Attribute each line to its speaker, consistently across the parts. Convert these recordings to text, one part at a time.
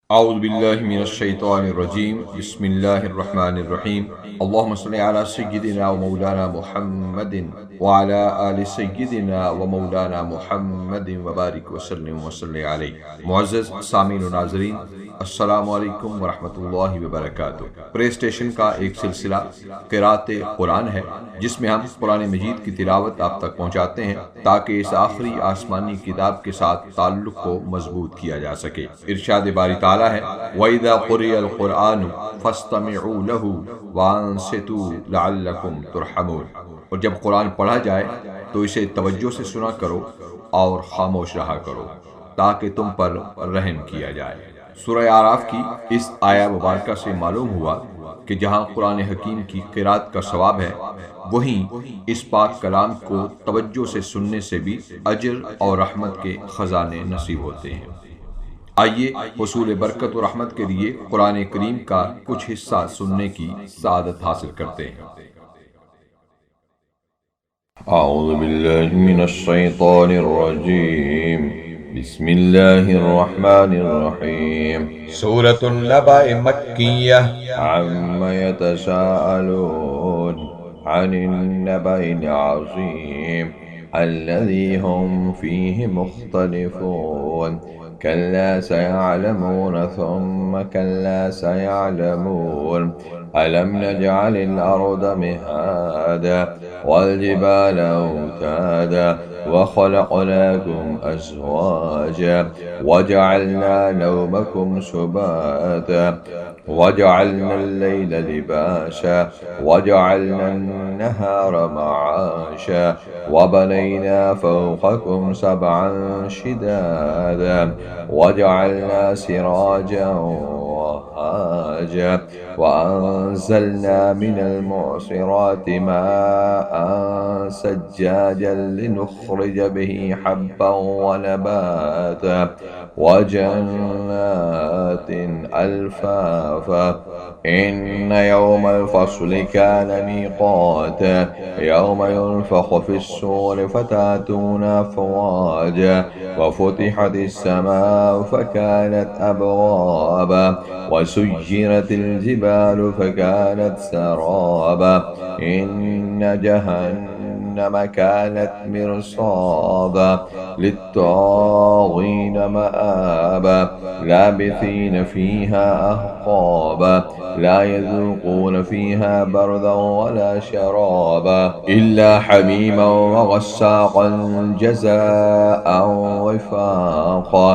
Speaker 1: अऊज़ु बिल्लाहि मिनश्शैतानिर्रजीम बिस्मिल्लाहिर्रहमानिर्रहीम अल्लाहुम्मा सल्लि अला सय्यिदिना व मौलाना मुहम्मदिन व अला आलि सय्यिदिना व मौलाना मुहम्मदिन व बारिक व सल्लिम व सल्लि अलैहि। मुअज़्ज़ज़ सामीन व नाज़रीन, अस्सलामु अलैकुम व रहमतुल्लाहि व बरकातुहू। प्ले स्टेशन का एक सिलसिला क़िराअत कुरान है, जिसमें हम कुरान मजीद की तिलावत आप तक पहुँचाते हैं ताकि इस आखिरी आसमानी किताब के साथ ताल्लुक़ को मजबूत किया जा सके। इरशाद बारी ताला है, वइज़ा क़ुरिअल क़ुरआनु फ़स्तमिऊ लहू वअनसितू लअल्लकुम तुरहमून। और जब कुरान पढ़ा जाए तो इसे तवज्जो से सुना करो और खामोश रहा करो ताकि तुम पर रहम किया जाए। सूरह आराफ की इस आया मुबारका से मालूम हुआ कि जहाँ कुरान हकीम की क़िराअत का सवाब है, वहीं इस पाक कलाम को तवज्जो से सुनने से भी अजर और रहमत के ख़जाने नसीब होते हैं। आइए हुसूल बरकत और रहमत के लिए कुरान करीम का कुछ हिस्सा सुनने की सादत हासिल करते हैं।
Speaker 2: अऊज़ु बिल्लाहि मिनश शैतानिर रजीम बिस्मिल्लाहिर रहमानिर रहीम।
Speaker 3: सूरतुन नबा मक्किय्यह
Speaker 2: अम्मा यतसाअलून अनिन नबइल अज़ीम अल्लज़ी हुम फ़ीहि मुख्तलिफ़ून कल्ला सयअलमून थुम्मा कल्ला सयअलमून अलम नजअलिल अर्द मिहादा वल जिबाल औतादा वखलक़नाकुम अज़वाजा वजअलना नौमकुम सुबाता वजअलना अल-लैल लिबासा वजअलना अन-नहार मआशा वबनैना फ़ौक़कुम सबअन शिदादा वजअलना सिराजन वहाजा वअंज़लना मिनल मुअसिराति माअन सज्जाजन लिनुख़्रिज बिही हब्बन व नबाता वजन्नातिन अल्फ़ाफ़ा इन्न यौमल फ़स्लि कान मीक़ाता यौम युनफ़ख़ु फ़िस्सूरि फ़तअतूना अफ़वाजा वफ़ुतिहतिस समाअु फ़कानत अबवाबा वसुय्यिरतिल जिबालु फ़कानत सराबा इन्न जहन्नम कानत मिरसादा लित्ताग़ीन मआबा लाबिथीन फ़ीहा अहक़ाबा ला यज़ूक़ून फ़ीहा बरदन वला शराबा इल्ला हमीमन व गस्साक़न जज़ाअन विफ़ाक़ा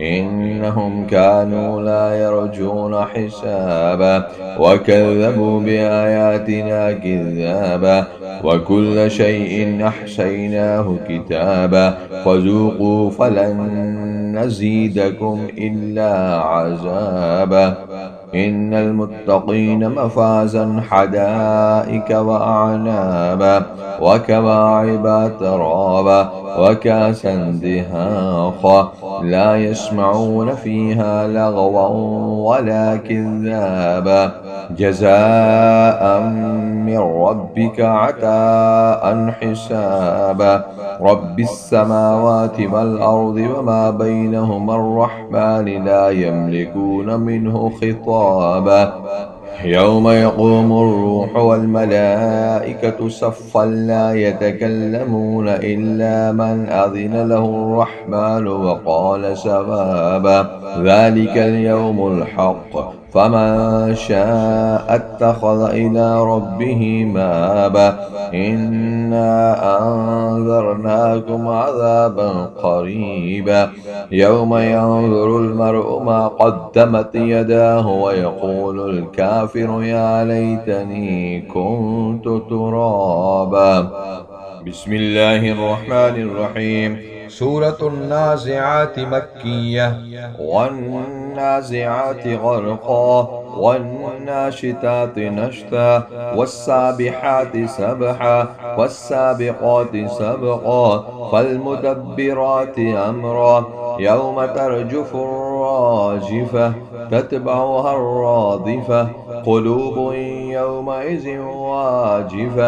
Speaker 2: इन्नहुम कानू ला यरजून हिसाबा वकज़्ज़बू बिआयातिना किज़्ज़ाबा वकुल्ल शैइन अहसैनाहु किताबा फ़ज़ूक़ू फ़लन नज़ीदकुम इल्ला अज़ाबा इन्नल मुत्तक़ीन मफ़ाज़न हदाइक व अअनाबा व कवाइब अतराबा व कासन दिहाक़ा ला यस्मऊन फ़ीहा लगवन वला किज़्ज़ाबा जज़ाअन मिन रब्बिक अताअन हिसाबा रब्बिस समावाति वल अर्दि वमा बैनहुमा अर्रहमान ला यमलिकून मिन्हु खिताबा यौम यक़ूमुर रूह वल मलाइकतु सफ़्फ़न ला यतकल्लमून इल्ला मन अज़िन लहुर रहमान व क़ाल सवाबा ज़ालिकल यौमुल हक़्क़ फमन शाअ इत्तख़ज़ इला रब्बिही माबा इन्ना अंज़रनाकुम अज़ाबन क़रीबा यौम यंज़ुरुल मर्'ु मा क़द्दमत यदाहु व यक़ूलुल काफ़िरु या लैतनी कुन्तु तुराबा।
Speaker 3: बिस्मिल्लाहिर रहमानिर रहीम। सूरतुन नाज़िआति मक्किय्यह
Speaker 2: वन्नाज़िआति ग़र्क़ा वन्नाशिताति नश्ता वस्साबिहाति सबहा वस्साबिक़ाति सबक़ा फ़ल्मुदब्बिराति अम्रा यौम तर्जुफ़ुर राजिफ़ा तत्बअुहा अर्रादिफ़ा क़ुलूबुन यौमइज़िन वाजिफ़ा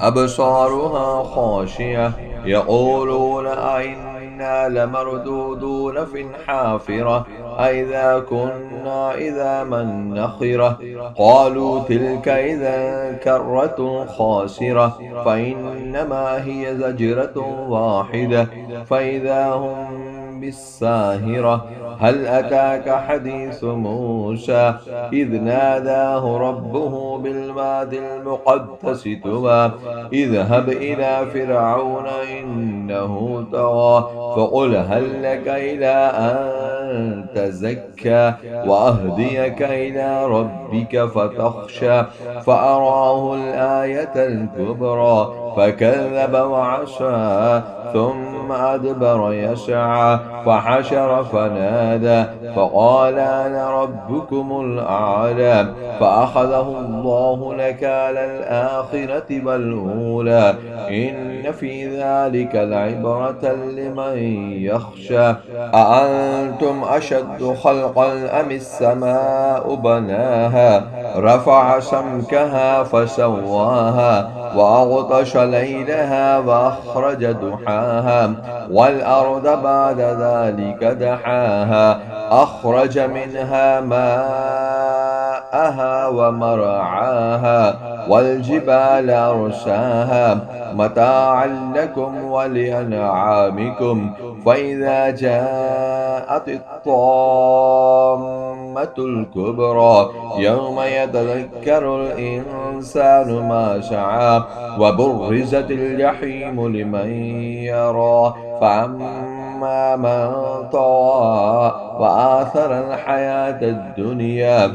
Speaker 2: अबसारुहा ख़ाशिअः यक़ूलून अइन्ना أئنا لمردودون في الحافرة أئذا كنا عظاما نخرة قالوا تلك إذا كرة خاسرة فإنما هي زجرة واحدة فإذا هم بالساهرة هل أتاك حديث موسى إذ ناداه ربه بالوادي المقدس طوى اذهب إلى فرعون إنه طغى فقل هل لك إلى أن تزكى وأهديك إلى ربك فتخشى فأراه الآية الكبرى فكذب وعصى ثم أدبر يسعى فحشر فنادى فقال أنا ربكم الأعلى فأخذه الله نكال الآخرة والأولى إن في ذلك لعبرة لمن يخشى أأنتم أشد خلقا أم السماء بناها رفع سمكها فسواها وأغطش ليلها وأخرج دحاها والأرض بعد ذلك دحاها أخرج منها ماءها ومرعاها والجبال أرساها متاعا لكم ولأنعامكم فإذا جاءت الطامة الكبرى يوم يتذكر الإنسان ما سعى وبرزت الجحيم لمن يرى فأما من طغى وآثر الحياة الدنيا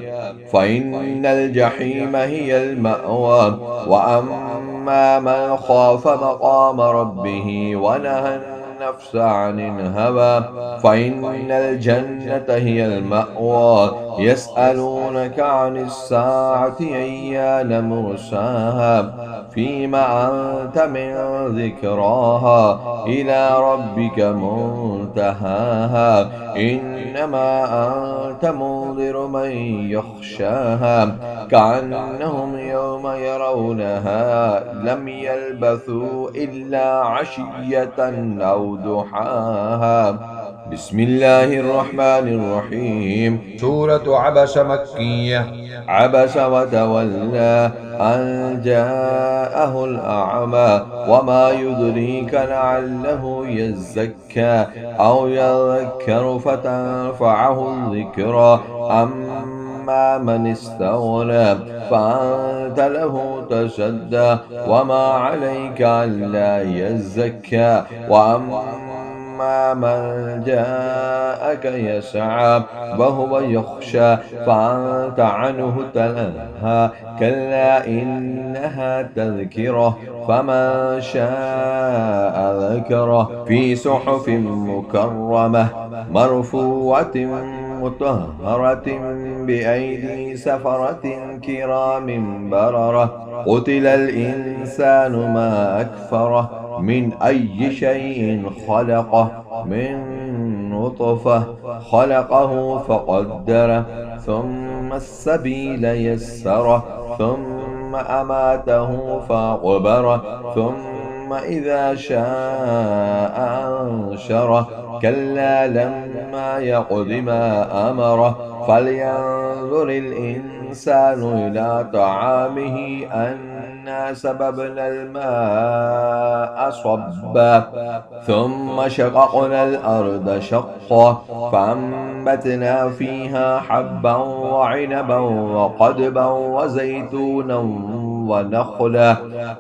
Speaker 2: فإن الجحيم هي المأوى وأما من خاف مقام ربه ونهى النفس عن الهوى فإن الجنة هي المأوى يسألونك عن الساعة أيان مرساها فيما أنت من ذكراها إلى ربك منتهاها إنما أنت منذر من يخشاها كأنهم يوم يرونها لم يلبثوا إلا عشية أو ضحاها بسم الله الرحمن الرحيم
Speaker 3: سورة عبس مكية.
Speaker 2: عبس وتولى أن جاءه الأعمى وما يدريك لعله يزكى أو يذكر فتنفعه الذكرى أما من استغنى فأنت له تسدى وما عليك ألا يزكى وأما من جاءك يسعى وهو يخشى فأنت عنه تلهى كلا إنها تذكرة فمن شاء ذكره في صحف مكرمة مرفوعة مطهرة بأيدي سفرة كرام بررة قتل الإنسان ما أكفره من أي شيء خلقه من نطفة خلقه فقدره ثم السبيل يسره ثم أماته فأقبره ثم إذا شاء أنشره كلا لما يقض ما أمره فلينظر الإنسان إلى طعامه أنا سببنا الماء صبا ثم شققنا الأرض شقا فأنبتنا فيها حبا وعنبا وقضبا وزيتونا ونخلا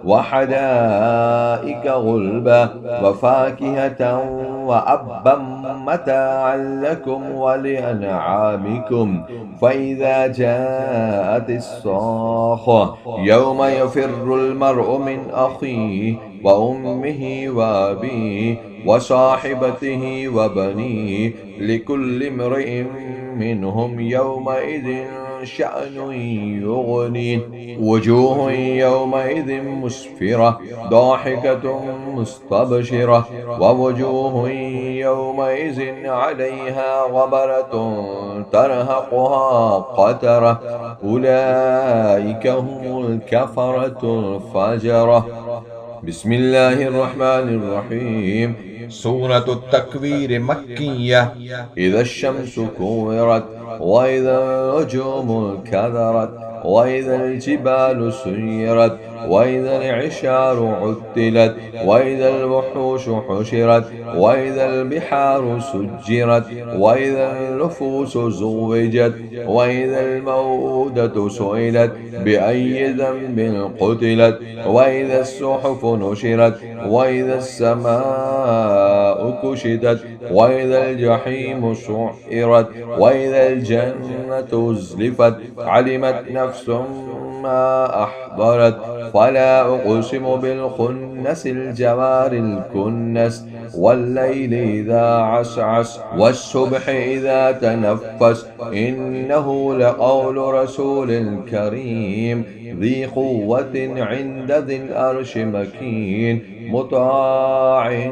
Speaker 2: وحدائق غلبا وفاكهة وأبا متاعا لكم ولأنعامكم فإذا جاءت الصاخة يوم يفر المرء من أخيه وأمه وأبيه وصاحبته وبنيه لكل امرئ منهم يومئذ شأن يغنيه وجوه يومئذ مسفرة ضاحكة مستبشرة ووجوه يومئذ عليها غبرة ترهقها قترة أولئك هم الكفرة الفجرة بسم الله الرحمن الرحيم.
Speaker 3: سورة التكوير مكية.
Speaker 2: إذا الشمس كورت وإذا النجوم كدرت وإذا الجبال سيرت وإذا العشار عطلت وإذا الوحوش حشرت وإذا البحار سجرت وإذا النفوس زوجت وإذا الموءودة سئلت بأي ذنب قتلت وإذا الصحف نشرت وإذا السماء كشطت وإذا الجحيم سعرت وإذا الجنة أزلفت علمت نفس ما أحضرت فلا أقسم بالخنس الجوار الكنس والليل إذا عسعس والصبح إذا تنفس إنه لقول رسول كريم ذي قوة عند ذي الأرش مكين مطاع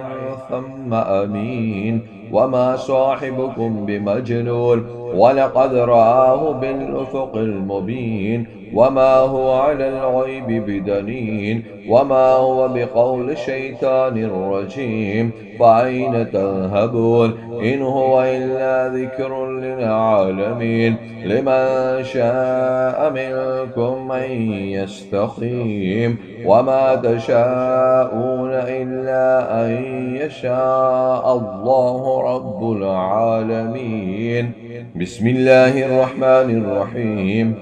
Speaker 2: ثم أمين وما صاحبكم بمجنون ولقد رآه بالأفق المبين وما هو على الغيب بدليل وما هو بقول شيطان رجيم فأين تذهبون إن هو إلا ذكر للعالمين لمن شاء منكم أن يستقيم وما تشاءون إلا أن يشاء الله رب العالمين. بسم الله الرحمن الرحيم.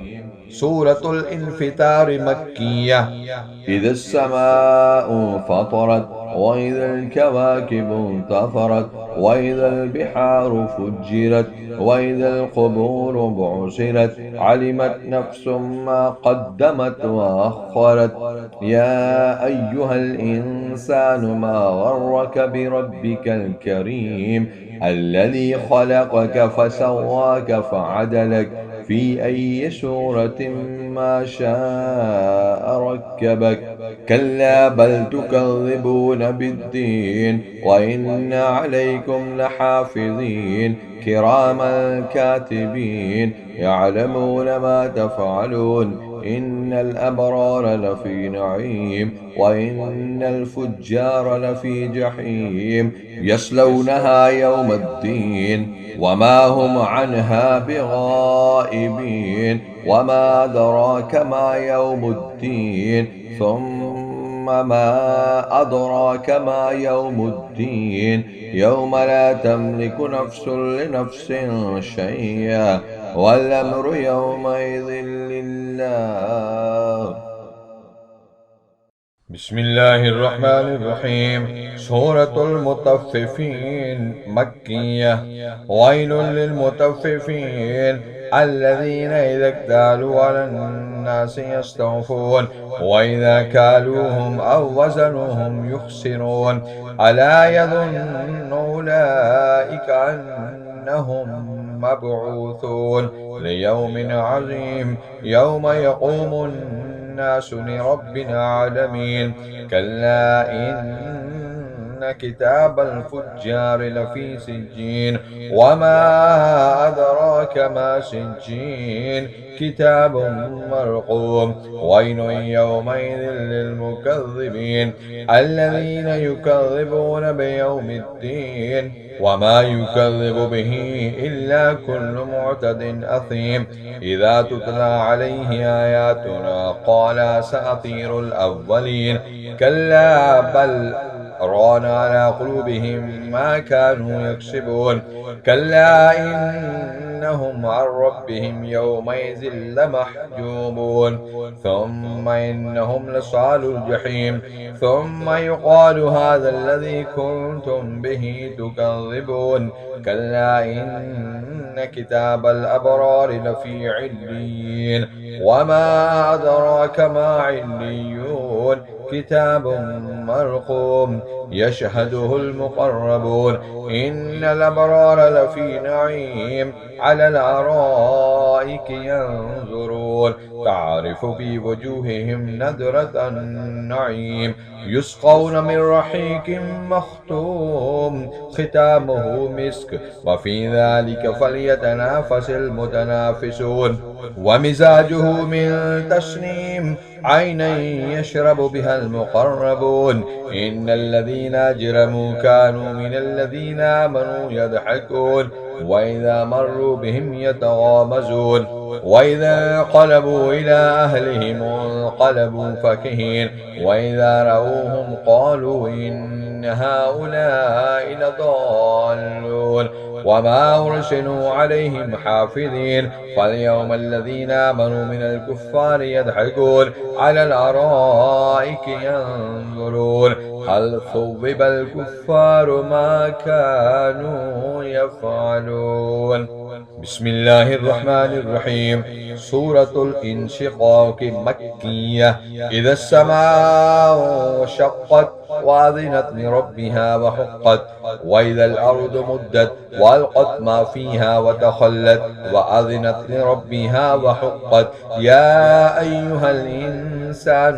Speaker 3: سورة الانفطار مكية.
Speaker 2: إذا السماء فطرت وإذا الكواكب انتثرت وإذا البحار فجرت وإذا القبور بعثرت علمت نفس ما قدمت وأخرت يا أيها الإنسان ما غرك بربك الكريم الذي خلقك فسواك فعدلك في أي سورة ما شاء ركبك كلا بل تكذبون بالدين وإن عليكم لحافظين كراما كاتبين يعلمون ما تفعلون إن الأبرار لفي نعيم وإن الفجار لفي جحيم يصلونها يوم الدين وما هم عنها بغائبين وما أدراك ما يوم الدين ثم ما أدراك ما يوم الدين يوم لا تملك نفس لنفس شيئا والأمر يومئذ لله.
Speaker 3: بسم الله الرحمن الرحيم. سورة المطففين مكية. ويل للمطففين الذين إذا اكتالوا على الناس يستوفون وإذا كالوهم أو وزنوهم يخسرون ألا يظن أولئك أنهم مبعوثون ليوم عظيم يوم يقوم الناس لرب العالمين كلا إن كتاب الفجار لفي سجين وما أدراك ما سجين كتاب مرقوم ويل يومئذ للمكذبين الذين يكذبون بيوم الدين وما يكذب به إلا كل معتد أثيم إذا تتلى عليه آياتنا قال أساطير الأولين كلا بل ران على قلوبهم ما كانوا يكسبون كلا إنهم عن ربهم يومئذ لمحجوبون ثم إنهم لصال الجحيم ثم يقال هذا الذي كنتم به تكذبون كلا إن كتاب الأبرار لفي عليين وما أدراك ما عليون كتاب مرقوم يشهده المقربون إن الأبرار لفي نعيم على الأرائك الأرائك ينظرون تعرف في وجوههم نضرة النعيم يسقون من رحيق مختوم ختامه مسك وفي ذلك فليتنافس المتنافسون ومزاجه من تسنيم عينا يشرب بها المقربون إن الذين أجرموا كانوا من الذين آمنوا يضحكون وإذا مروا بهم يتغامزون وإذا انقلبوا إلى أهلهم انقلبوا فكهين وإذا رأوهم قالوا إن هؤلاء لضالون وما أرسلوا عليهم حافظين فاليوم الذين آمنوا من الكفار يضحكون على الأرائك ينظرون هل ثوب الكفار ما كانوا يفعلون. بسم الله الرحمن الرحيم. سورة الانشقاق مكية. إذا السماء شقت وأذنت لربها وحقت وإذا الأرض مدت وألقت ما فيها وتخلت وأذنت لربها وحقت يا أيها الإنسان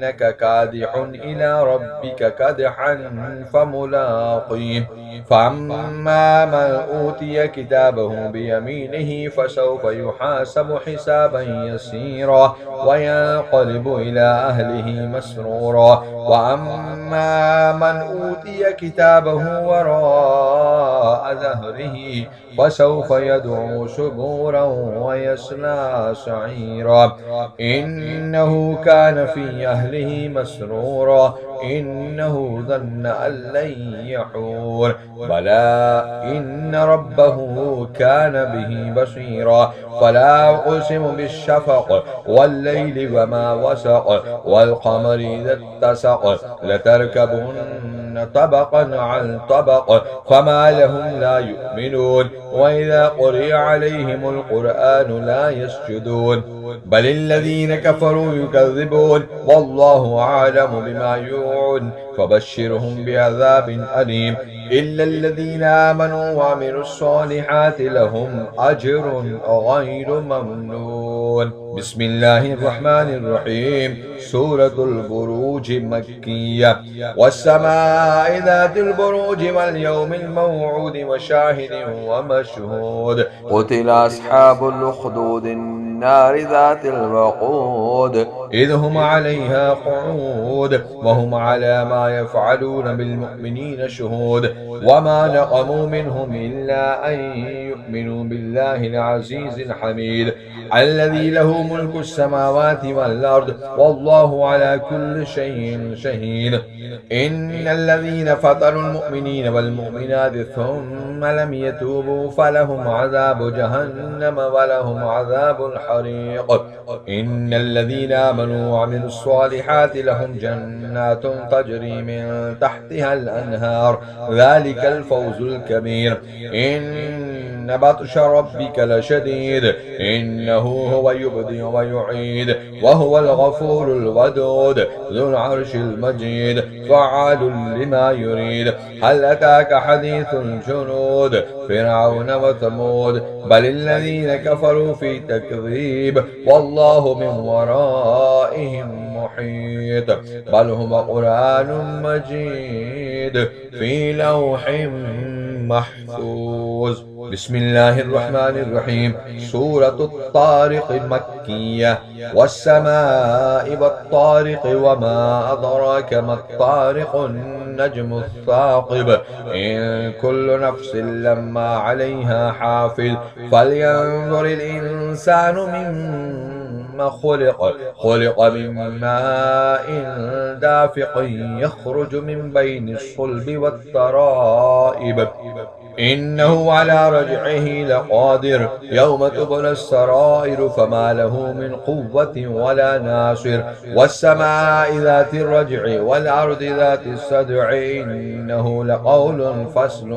Speaker 3: إنك كادح إلى ربك كدحا فملاقيه فأما من أوتي كتابه بيمينه فسوف يحاسب حسابا يسيرا وينقلب إلى أهله مسرورا وأما من أوتي كتابه وراء ظهره فسوف يدعو سبورا ويصلى سعيرا إنه كان في أهله مسرورا إنه ظن أن لن يحور بلى إن ربه كان به بصيرا فلا أقسم بالشفق والليل وما وسق والقمر إذا اتسق لتركبن طبقا عن طبق فما لهم لا يؤمنون وإذا قرئ عليهم القرآن لا يسجدون بل الذين كفروا يكذبون والله أعلم بما يوعون فبشرهم بعذاب أليم إلا الذين آمنوا وعملوا الصالحات لهم أجر غير ممنون. بسم الله الرحمن الرحيم. سورة البروج مكية. والسماء ذات البروج واليوم الموعود وشاهد ومشهود
Speaker 2: قتل أصحاب الأخدود النار ذات الوقود
Speaker 3: إذ هم عليها قعود وهم على ما يفعلون بالمؤمنين شهود وما نقموا منهم إلا أن يؤمنوا بالله العزيز الحميد الذي له ملك السماوات والأرض والله على كل شيء شهيد إن الذين فتنوا المؤمنين والمؤمنات ثم لم يتوبوا فلهم عذاب جهنم ولهم عذاب الحريق إن الذين آمنوا وعملوا الصالحات لهم جنات تجري من تحتها الأنهار ذلك الفوز الكبير إن بطش ربك لشديد إنه هو يبدئ ويعيد وهو الغفور الودود ذو العرش المجيد فعال لما يريد هل أتاك حديث الجنود فرعون وثمود بل الذين كفروا في تكذيب والله من ورائهم محيط بل هم قرآن مجيد في لوح محفوظ. بسم الله الرحمن الرحيم. سورة الطارق مكية. والسماء والطارق وما أدراك ما الطارق النجم الثاقب إن كل نفس لما عليها حافظ فلينظر الإنسان مما خلق من ماء دافق يخرج من بين الصلب والترائب إنه على رجعه لقادر يوم تبلى السرائر فما له من قوة ولا ناصر والسماء ذات الرجع والأرض ذات الصدع إنه لقول فصل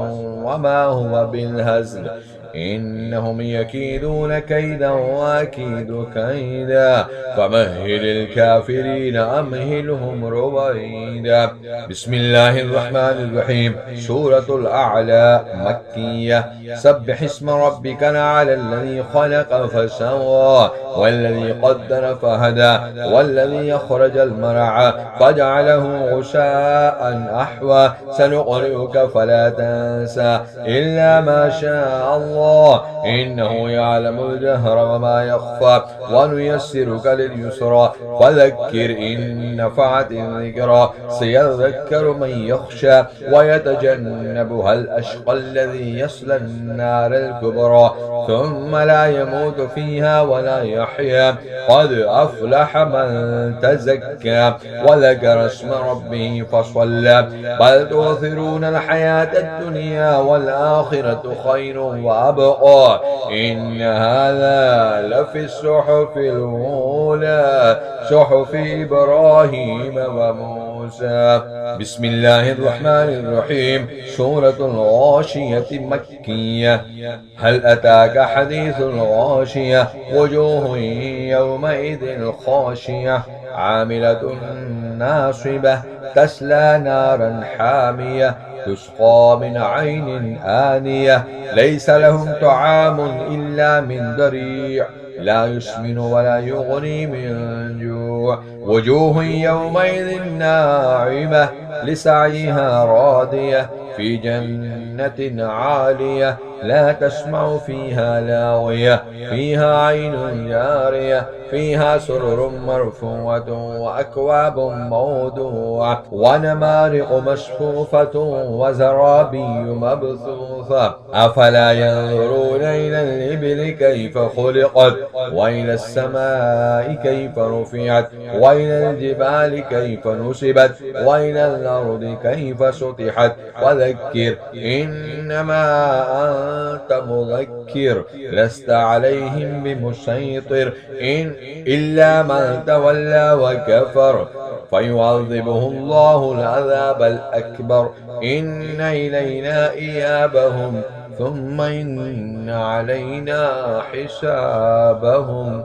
Speaker 3: وما هو بالهزل إنهم يكيدون كيدا وأكيد كيدا فمهل الكافرين أمهلهم رويدا. بسم الله الرحمن الرحيم. سورة الأعلى مكية. سبح اسم ربك الأعلى الذي خلق فسوى والذي قدر فهدى والذي أخرج المرعى فجعله غثاء أحوى سنقرئك فلا تنسى إلا ما شاء الله إنه يعلم الجهر وما يخفى ونيسرك لليسرى فذكر إن نفعت الذكرى سيذكر من يخشى ويتجنبها الأشقى الذي يصلى النار الكبرى ثم لا يموت فيها ولا يحيى قد أفلح من تزكى وذكر اسم ربه فصلى بل تؤثرون الحياة الدنيا والآخرة خير وأبقى إن هذا لفي الصحف الأولى صحف إبراهيم وموسى. بسم الله الرحمن الرحيم. سورة الغاشية مكية. هل أتاك حديث الغاشية وجوه يومئذ خاشية عاملة ناصبة تسلى نارا حامية تسقى من عين آنية ليس لهم طعام إلا من ضريع لا يسمن ولا يغني من جوع وجوه يومئذ ناعمة لسعيها راضية في جنة عالية لا تسمع فيها لاغية فيها عين جارية فيها سرر مرفوعة وأكواب موضوعة ونمارق مصفوفة وزرابي مبثوثة أفلا ينظرون إلى الإبل كيف خلقت وإلى السماء كيف رفعت وإلى الجبال كيف نصبت وإلى الأرض كيف سطحت وذكر إنما أنت مذكر لست عليهم بمسيطر إلا من تولى وكفر فيعذبه الله العذاب الأكبر إن إلينا إيابهم ثم إن علينا حسابهم.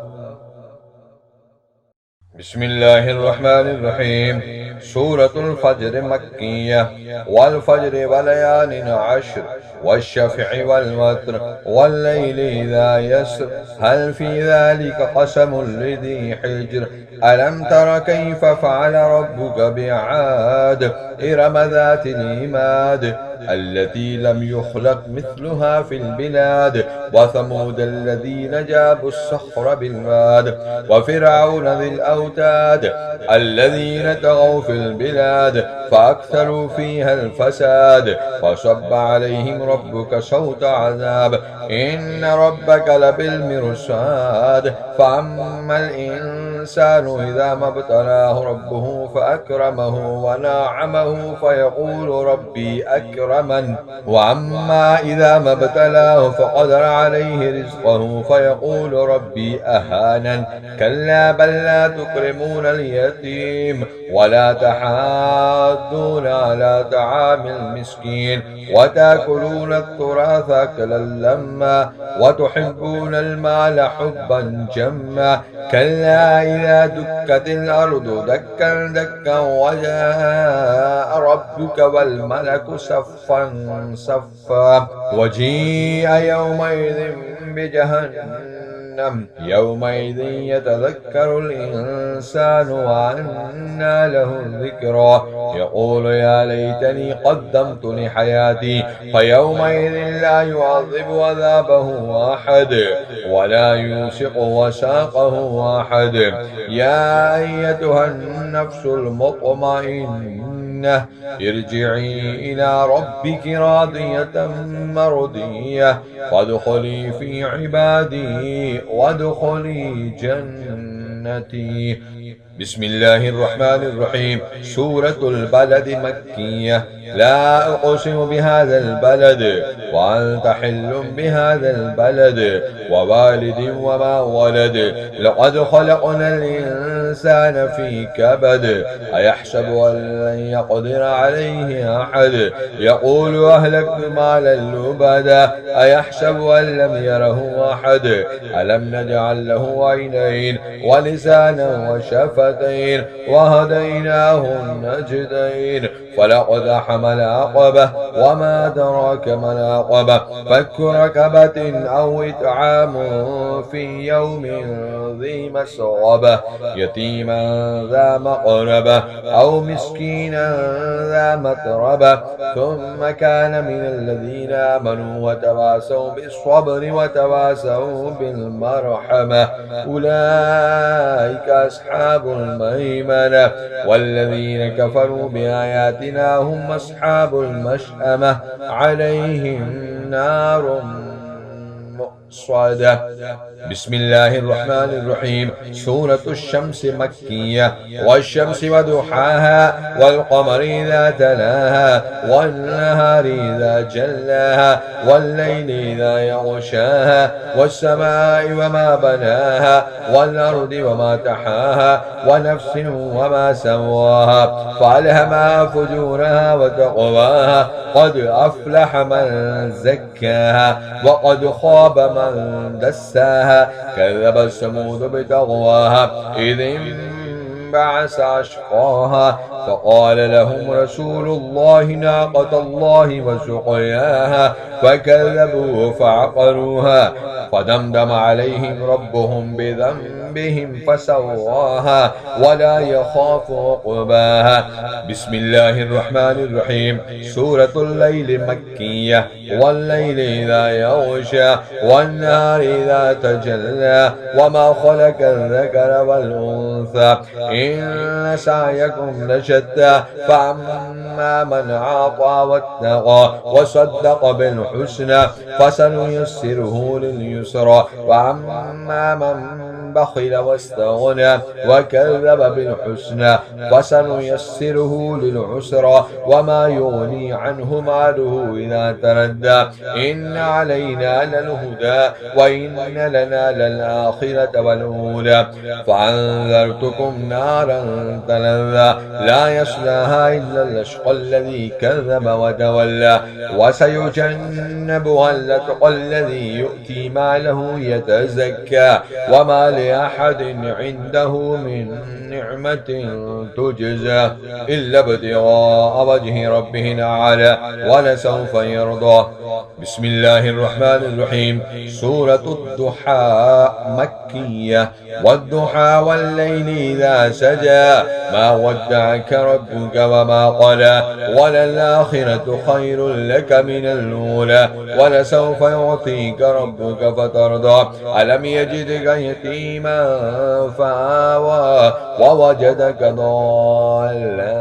Speaker 3: بسم الله الرحمن الرحيم. سورة الفجر مكية. والفجر وليال عشر والشفع والوتر والليل إذا يسر هل في ذلك قسم لذي حجر ألم تر كيف فعل ربك بعاد إرم ذات العماد التي لم يخلق مثلها في البلاد وثمود الذين جابوا الصخر بالواد وفرعون ذي الأوتاد الذين طغوا في البلاد فأكثروا فيها الفساد فصب عليهم ربك صوت عذاب إن ربك لبالمرصاد فأما الإنسان إذا ما ابتلاه ربه فأكرمه ونعمه فيقول ربي أكرمن وأما إذا ما ابتلاه فقدر عليه رزقه فيقول ربي أهانن كلا بل لا تكرمون اليتيم ولا تحاضون على طعام المسكين وتأكلون التراث أكلا لما وتحبون المال حبا جما كلا إذا دكت الأرض دكا دكا وجاء ربك والملك صفا صفا وجيء يومئذ بجهنم يومئذ يتذكر الإنسان وأنى له الذكرى يقول يا ليتني قدمت لحياتي فيومئذ لا يعذب عذابه أحد ولا يوثق وثاقه أحد يا أيتها النفس المطمئنة ارجعي إلى ربك راضية مرضية فادخلي في عبادي وادخلي جنتي. بسم الله الرحمن الرحيم. سورة البلد مكية. لا أقسم بهذا البلد وأنت حل بهذا البلد ووالد وما ولد. لقد خلقنا الإنسان في كبد. أيحسب أن لن يقدر عليه أحد. يقول أهلكت مالا لبدا. أيحسب أن لم يره أحد. ألم نجعل له عينين ولسانا وشفتين وهديناه النجدين. فلاقتحم العقبة وما أدراك ما العقبة. فك ركبة أو إطعام في يوم ذي مسغبة يتيما ذا مقربة أو مسكينا ذا متربة. ثم كان من الذين آمنوا وتواصوا بالصبر وتواصوا بالمرحمة أولئك أصحاب الميمنة. والذين كفروا بآياتنا هم أصحاب المشأمة عليهم نار مؤصدة. بسم الله الرحمن الرحيم. سورة الشمس مكية. والشمس وضحاها والقمر إذا تلاها والنهار إذا جلاها والليل إذا يغشاها والسماء وما بناها والأرض وما تحاها ونفس وما سواها فألهمها فجورها وتقواها. قد أفلح من زكاها وقد خاب من دساها. كذب ثمود بتقواها إذ انبعث أشقاها فقال لهم رسول الله ناقة الله وسقياها فكذبوه فعقروها فدمدم عليهم ربهم بذنبهم فسواها ولا يخاف عقباها. بسم الله الرحمن الرحيم. سورة الليل مكية. والليل إذا يغشى والنهار إذا تجلى وما خلق الذكر والأنثى إن سعيكم لشتى. فأما من أعطى واتقى وصدق بالحسنى فسنيسره لليسرى. وأما من بخل واستغنى وكذب بالحسنى فسنيسره للعسرى. وما يغني عنه ماله إذا تردى. إن علينا للهدى وإن لنا للآخرة والأولى. فأنذرتكم نارا تلظى لا يصلاها إلا الأشقى الذي كذب وتولى. وسيجنبها الأتقى الذي يؤتي ماله يتزكى. وما لأحد عنده من نعمة تجزى إلا ابتغاء وجه ربه الأعلى ولسوف يرضى. بسم الله الرحمن الرحيم. سورة الضحى مكية. والضحى والليل إذا سجى ما ودعك ربك وما قلى. وللآخرة خير لك من الأولى ولسوف يعطيك ربك فترضى. ألم يجدك يتيما فآوى ووجدك ضالا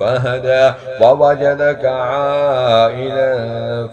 Speaker 3: فهدى ووجدك عائلا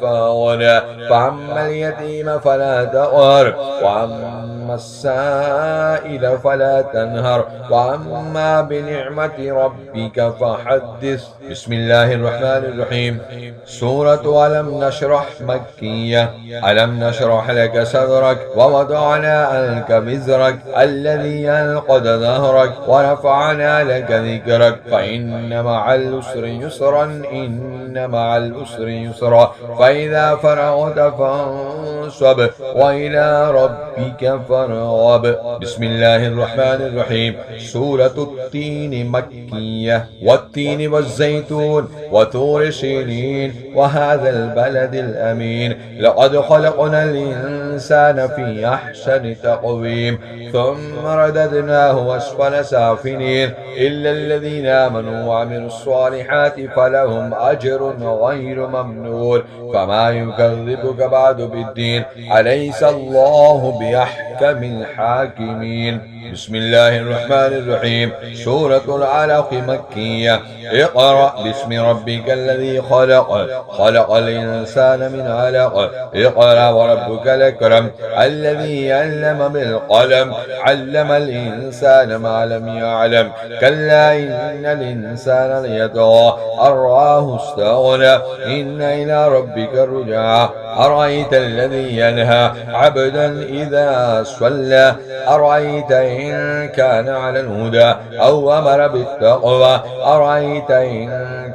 Speaker 3: فأغنى. فأما اليتيم فلا تقهر وأما السائل فلا تنهر وأما بنعمة ربك فحدث. بسم الله الرحمن الرحيم. سورة ألم نشرح مكية. ألم نشرح لك صدرك ووضعنا عنك وزرك الذي أنقض ظهرك ورفعنا لك ذكرك فإن مع العسر يسرا إن مع العسر يسرا. فإذا فرغت فانصب وإلى ربك فارغب. بسم الله الرحمن الرحيم. سورة التين مكية. والتين والزيتون وطور سينين وهذا البلد الأمين. لقد خلقنا الإنسان في أحسن تقويم ثم رددناه أسفل سافلين إلا الذين آمنوا وعملوا الصالحات فلهم أجر غير ممنون. فما يكذبك بعد بالدين. أليس الله بأحكم الحاكمين. بسم الله الرحمن الرحيم. سورة العلق مكية. اقرأ باسم ربك الذي خلق، خلق الإنسان من علق. اقرأ وربك الأكرم الذي علم بالقلم، علم الإنسان ما لم يعلم. كلا إن الإنسان ليطغى أن رآه استغنى إن إلى ربك الرجعى. أرأيت الذي ينهى عبدا إذا صلى، أرأيت إن كان على الهدى أو أمر بالتقوى، أرأيت إن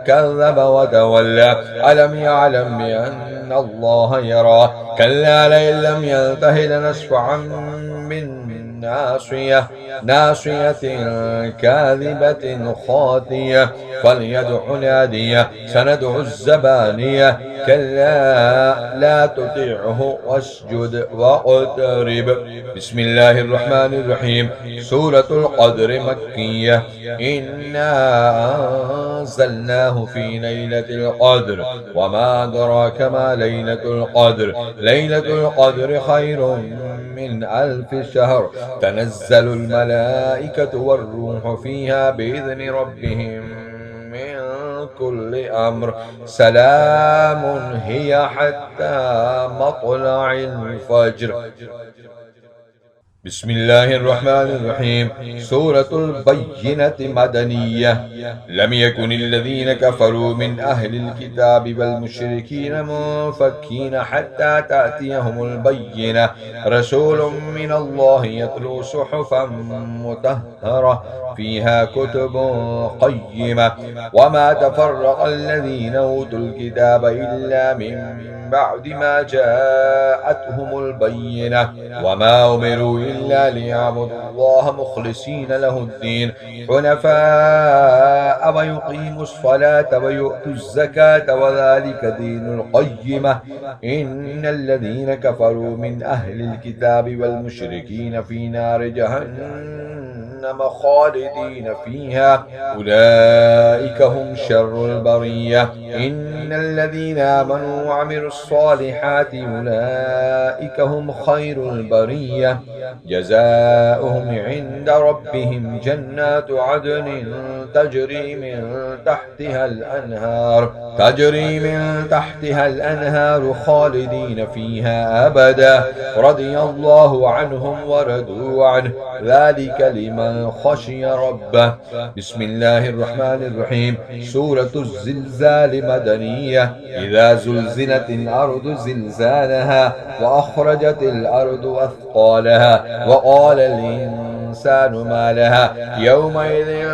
Speaker 3: كذب وتولى. ألم يعلم بأن الله يرى. كلا لئن لم ينته لنسفعا بالناصية، ناصية كاذبة خاطية فليدع نادية سندع الزبانية. كلا لا تطيعه واسجد واقترب. بسم الله الرحمن الرحيم. سورة القدر مكية. إنا أنزلناه في ليلة القدر وما أدراك ما ليلة القدر. ليلة القدر خير من 1000 شهر. تنزل الملائكة والروح فيها بإذن ربهم من كل أمر. سلام هي حتى مطلع الفجر. بسم الله الرحمن الرحيم. سورة البينة مدنية. لم يكن الذين كفروا من أهل الكتاب والمشركين منفكين حتى تأتيهم البينة. رسول من الله يتلو صحفا مطهرة فيها كتب قيمة. وما تفرق الذين أوتوا الكتاب إلا من بعد ما جاءتهم البينة. وما أمروا إلا ليعبدوا الله مخلصين له الدين حنفاء ويقيموا الصلاة ويؤتوا الزكاة وذلك دين القيمة. إن الذين كفروا من أهل الكتاب والمشركين في نار جهنم خالدين فيها أولئك هم شر البرية. إن الذين آمنوا وعملوا الصالحات أولئك هم خير البرية. جزاؤهم عند ربهم جنات عدن تجري من تحتها الأنهار خالدين فيها أبدا. رضي الله عنهم ورضوا عنه ذلك لمن خشي ربه. بسم الله الرحمن الرحيم. سورة الزلزال مدنية. إذا زلزلت الأرض زلزالها وأخرجت الأرض أثقالها وقال الإنسان ما لها يومئذ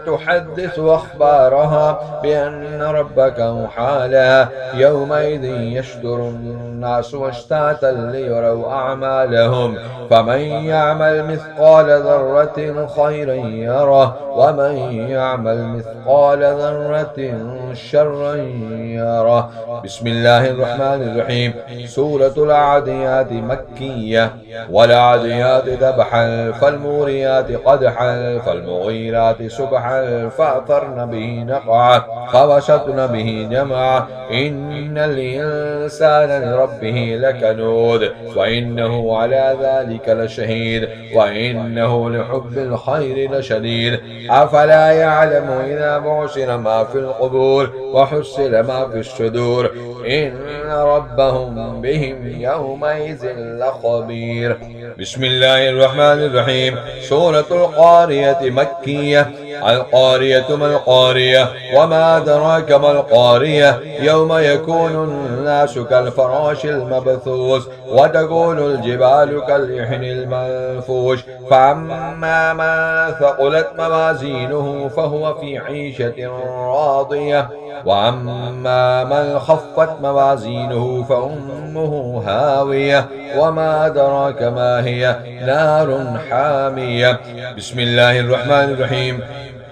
Speaker 3: تحدث أخبارها بأن ربك أوحى لها. يومئذ يشدر الناس أشتاتا ليروا أعمالهم. فمن يعمل مثقال ذرة خيرا يره ومن يعمل مثقال ذرة شرا يره. بسم الله الرحمن الرحيم. سورة العاديات مكية. والعاديات ذبحا فالموريات قدحا فالمغيرات سبحا فأثرن به نقعا فوسطن به جمعا. إن الإنسان لربه لكنود وإنه على ذلك لشهيد وإنه لحب الخير لشديد. أفلا يعلم إذا بعثر ما في القبور وحصل ما في الصدور إن ربهم بهم يومئذ لخبير. بسم الله الرحمن الرحيم. سورة القارية مكية. القارية ما القارية وما أدراك ما القارية. يوم يكون الناس كالفراش المبثوث وتكون الجبال كالعهن المنفوش. فأما من ثقلت موازينه فهو في عيشة راضية وأما من خفت موازينه فأمه هاوية وما أدراك ما هي نار حامية. بسم الله الرحمن الرحيم.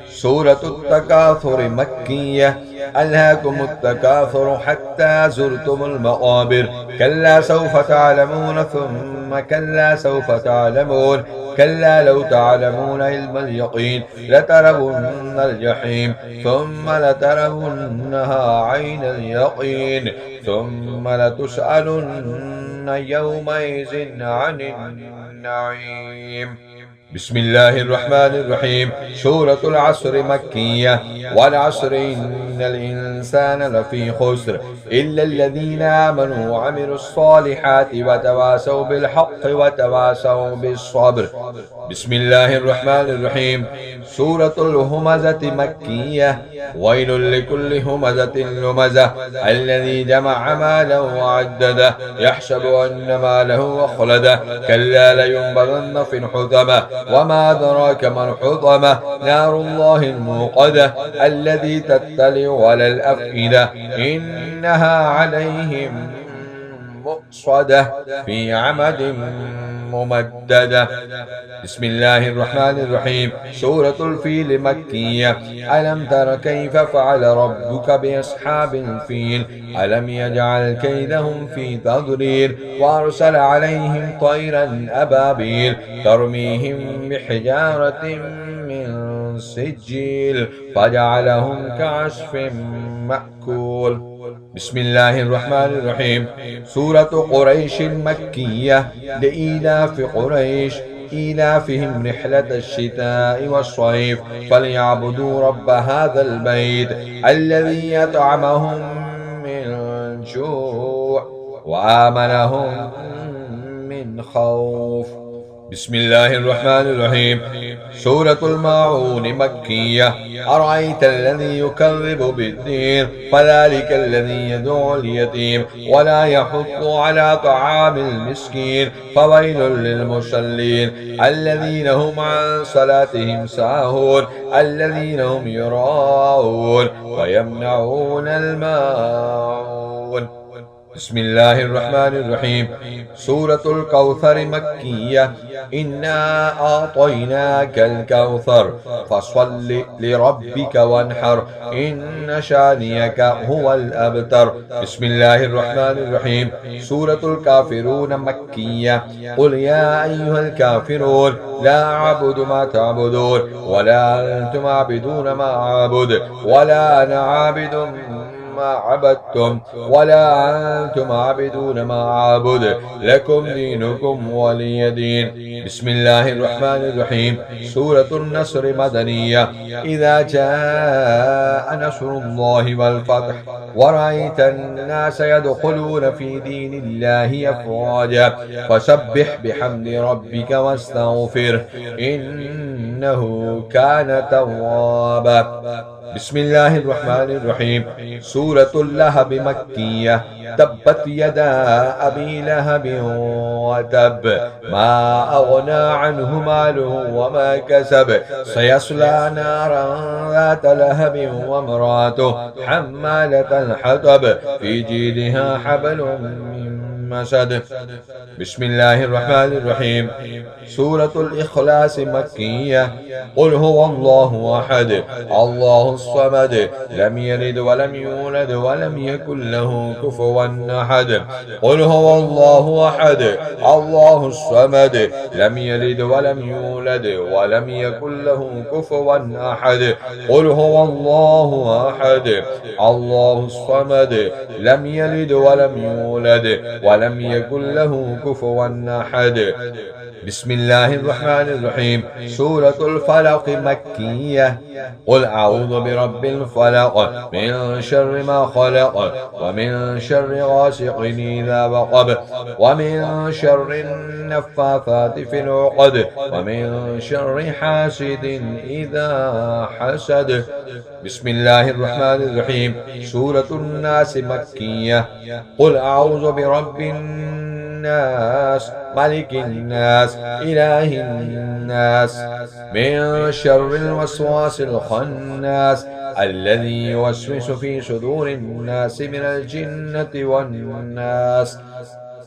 Speaker 3: سورة التكاثر مكية. ألهاكم التكاثر حتى زرتم المقابر. كلا سوف تعلمون ثم كلا سوف تعلمون. كلا لو تعلمون علم اليقين لترون الجحيم ثم لترونها عين اليقين ثم لتسألن يومئذ عن النعيم. بسم الله الرحمن الرحيم. سورة العصر مكية. والعصر إن الإنسان لفي خسر إلا الذين آمنوا وعملوا الصالحات وتواصوا بالحق وتواصوا بالصبر. بسم الله الرحمن الرحيم. سورة الهمزة مكية. ويل لكل همزة لمزة الذي جمع ماله وعدده يحسب أن ماله أخلده كلا لينبذن في الحطمة وما أدراك ما الحطمة نار الله الموقدة التي تطلع على الأفئدة إنها عليهم مؤصدة في عمد ممددة. بسم الله الرحمن الرحيم. سورة الفيل مكية. ألم تر كيف فعل ربك بأصحاب الفيل ألم يجعل كيدهم في تضليل وأرسل عليهم طيرا أبابيل ترميهم بحجارة من سجيل فجعلهم كعصف مأكول. بسم الله الرحمن الرحيم. سورة قريش مكية. لإيلاف قريش إيلافهم رحلة الشتاء والصيف فليعبدوا رب هذا البيت الذي يطعمهم من جوع وآمنهم من خوف. بسم الله الرحمن الرحيم. سورة الماعون مكية. أرأيت الذي يكذب بالدين فذلك الذي يدعو اليتيم ولا يحض على طعام المسكين فويل للمصلين الذين هم عن صلاتهم ساهون الذين هم يراءون ويمنعون الماعون. بسم الله الرحمن الرحيم. سورة الكوثر مكية. إنا أعطيناك الكوثر فصل لربك وانحر إن شانيك هو الأبتر. بسم الله الرحمن الرحيم. سورة الكافرون مكية. قل يا أيها الكافرون لا أعبد ما تعبدون ولا أنتم عابدون ما أعبد ولا أنا عابد ما عبدتم ولا أنتم عابدون ما أعبد لكم دينكم ولي دين. بسم الله الرحمن الرحيم. سورة النصر مدنية. إذا جاء نصر الله والفتح ورأيت الناس يدخلون في دين الله أفواجا فسبح بحمد ربك واستغفره إنه كان توابا. بسم الله الرحمن الرحيم. سورة اللهب مكية. تبت يدا أبي لهب وتب ما أغنى عنه ماله وما كسب سيصلى نارا ذات لهب وامراته حمالة الحطب في جيدها حبل من مسد. بسم الله الرحمن الرحيم. سورة الإخلاص مكية. قل هو الله أحد الله الصمد لم يلد ولم يولد ولم يكن له كفوا أحد. قل هو الله أحد الله الصمد لم يلد ولم يولد ولم يكن له كفوا أحد. قل هو الله أحد الله الصمد لم يلد ولم يولد ولم يكن له كفوا أحد. بسم الله الرحمن الرحيم. سورة الفلق مكية. قل أعوذ برب الفلق من شر ما خلق ومن شر غاسق إذا وقب ومن شر النفاثات في العقد ومن شر حاسد إذا حسد. بسم الله الرحمن الرحيم. سورة الناس مكية. قل أعوذ برب الناس ملك الناس إله الناس من شر الوسواس الخناس الذي يوسوس في صدور الناس من الجنة والناس.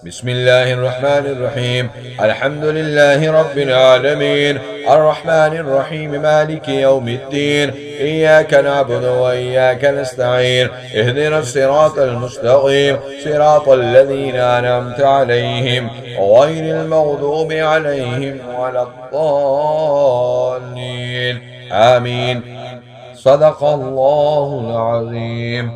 Speaker 3: بسم الله الرحمن الرحيم. الحمد لله رب العالمين الرحمن الرحيم مالك يوم الدين إياك نعبد وإياك نستعين اهدنا الصراط المستقيم صراط الذين أنعمت عليهم غير المغضوب عليهم ولا الضالين آمين. صدق الله العظيم.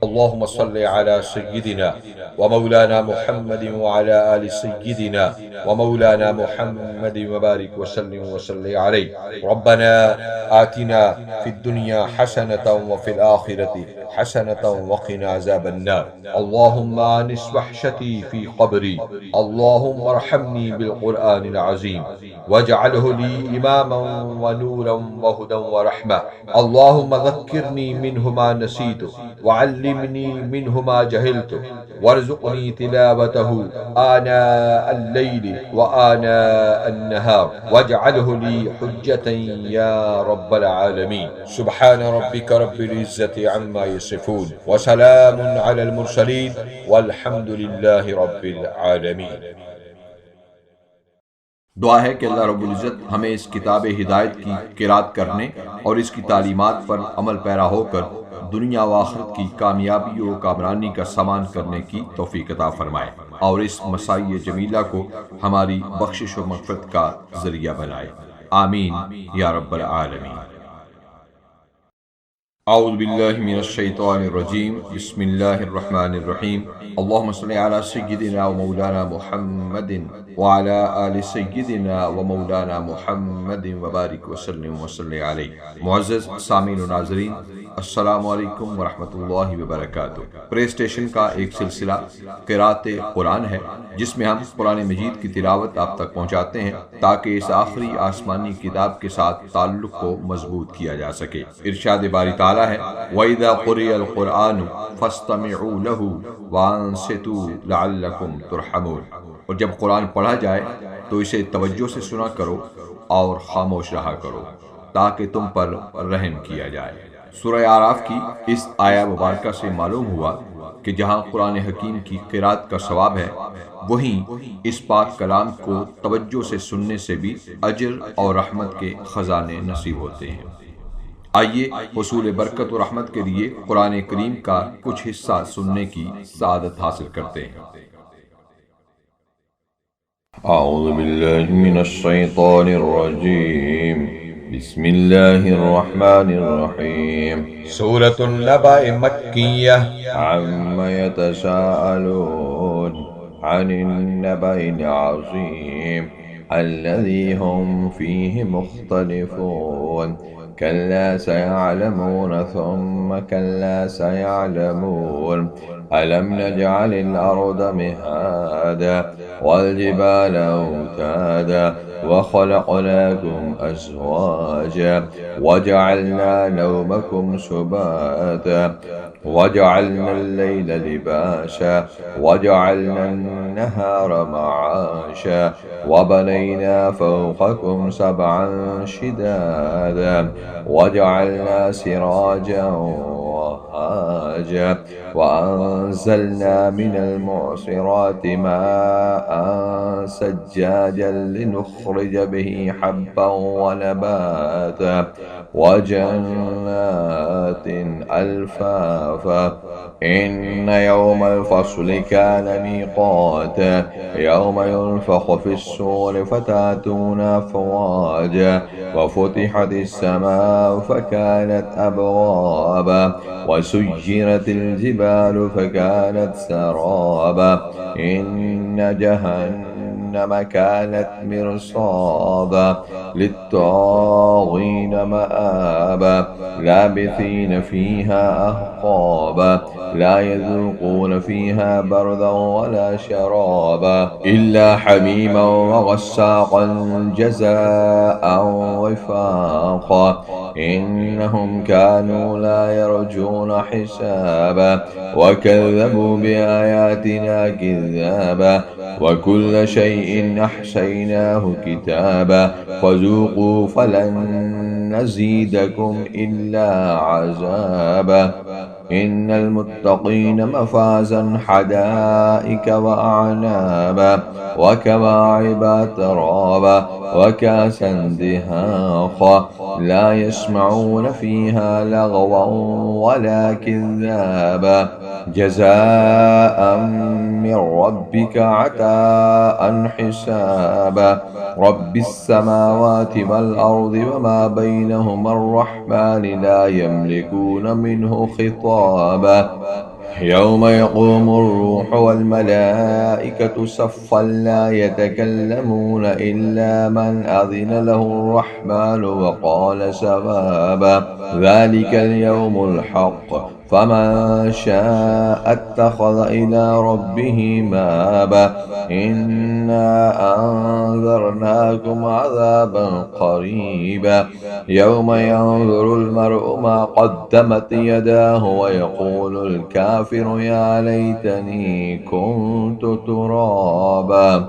Speaker 3: اللهم صل على سيدنا ومولانا محمد وعلى آل سيدنا ومولانا محمد وبارك وسلم عليه. ربنا آتنا في الدنيا حسنة وفي الآخرة حسنة وقنا عذاب النار. اللهم آنس وحشتي في قبري. اللهم ارحمني بالقرآن العظيم واجعله لي إماما ونورا وهدى ورحمة. اللهم ذكرني منه ما نسيت وعلمني منه ما جهلت وارزقني تلاوته آناء الليل وآناء النهار واجعله لي حجة يا رب العالمين. سبحان ربك رب العزة عما يصفون وسلام على المرسلين والحمد لله رب العالمين.
Speaker 1: दुआ है कि अल्लाह रब्बुल इज़्ज़त हमें इस किताब हिदायत की क़िरात करने और इसकी तालीमात पर अमल पैरा होकर दुनिया व आखिरत की कामयाबी और कामरानी का सामान करने की तौफीक अता फरमाए और इस मसाई जमीला को हमारी बख्शिश व मग़फ़िरत का ज़रिया बनाए। आमीन या रब्बल आलमीन। औज़ु बिल्लाहि मिनश शैतानिर रजीम। बिस्मिल्लाहिर रहमानिर रहीम। अल्लाहुम्मा सल्लि अला सय्यिदिना व मौलाना मुहम्मदिन व अला आलि सय्यिदिना व मौलाना मुहम्मदिन व बारिक वसल्लिम अलैहि। मुअज़्ज़ज़ सामीन व नाज़रीन, अस्सलामु अलैकुम व रहमतुल्लाहि व बरकातुहू। प्ले स्टेशन का एक सिलसिला क़िराअत कुरान है जिसमें हम कुरान मजीद की तिलावत आप तक पहुँचाते हैं ताकि इस आखिरी आसमानी किताब के साथ ताल्लुक़ को मजबूत किया जा सके। इरशाद बारी ताला है, वइज़ा क़ुरिअल क़ुरआनु फ़स्तमिऊ लहू वअनसितू लअल्लकुम तुरहमून। और जब कुरान पढ़ा जाए तो इसे तवज्जो से सुना करो और खामोश रहा करो ताकि तुम पर रहम किया जाए। सूरह आराफ की इस आया मुबारका से मालूम हुआ कि जहाँ कुरान हकीम की क़िराअत का सवाब है वहीं इस पाक कलाम को तवज्जो से सुनने से भी अजर और रहमत के ख़ज़ाने नसीब होते हैं। आइए हुसूल बरकत और रहमत के लिए कुरान करीम का कुछ हिस्सा सुनने की सआदत हासिल करते हैं।
Speaker 2: अऊज़ु बिल्लाहि मिनश शैतानिर रजीम। बिस्मिल्लाहिर रहमानिर रहीम।
Speaker 3: सूरतुन नबअ मक्किय्यह।
Speaker 2: अम्मा यतसाअलून अनिन नबइल अज़ीम अल्लज़ी हुम फ़ीहि मुख़्तलिफ़ून कल्ला सयअलमून थुम्मा कल्ला सयअलमून अलम नजअलिल अर्द मिहादा वल जिबाला औतादा व खलक़नाकुम अज़वाजा वजअलना नौमकुम सुबाता वजअलना अल-लैला लिबासा वजअलना अन-नहारा मआशा वबनैना फ़ौक़कुम सबअन शिदादा वजअलना सिराजन वहाजा वअंज़लना मिनल मुअसिराति माअन सज्जाजन लिनुख़्रिज बिही हब्बन व नबाता वजन्नातिन अल्फ़ाफ़ा इन्न यौमल फ़स्लि कान मीक़ाता यौम युनफ़ख़ु फ़िस्सूरि फ़तअतूना अफ़वाजा वफ़ुतिहतिस समाअु फ़कानत अबवाबा वसुय्यिरतिल जिबालु फ़कानत सराबा इन्न जहन्नम कानत मिरसादा लित्ताग़ीन मआबा लाबिथीन फ़ीहा अहक़ाबा ला यज़ूक़ून फ़ीहा बरदन वला शराबा इल्ला हमीमन व ग़स्साक़न जज़ाअन विफ़ाक़ा इन्नहुम कानू ला यरजून हिसाबा व कज़्ज़बू बिआयातिना किज़्ज़ाबा व कुल्ल शैइन अहसैनाहु किताबा फ़ज़ूक़ू फ़लन नज़ीदकुम इल्ला अज़ाबा इन्नल मुत्तक़ीन मफ़ाज़न हदाइक व अअनाबा व कवाइबा तराबा व कासन दिहाक़ा ला यस्मऊन फ़ीहा लगवन वला किज़्ज़ाबा जज़ाअन मिन रब्बिका अताअन हिसाबा रब्बिस समावाति वल अर्दि वमा बैनहुमा अर्रहमान ला यमलिकून मिन्हु खिताबा خطابا يوم يقوم الروح والملائكة صفا لا يتكلمون إلا من أذن له الرحمن وقال سوابا ذلك اليوم الحق فمن شاء اتخذ إلى ربه مآبا إنا أنذرناكم عذابا قريبا يوم ينظر المرء ما قدمت يداه ويقول الكافر يا ليتني كنت ترابا.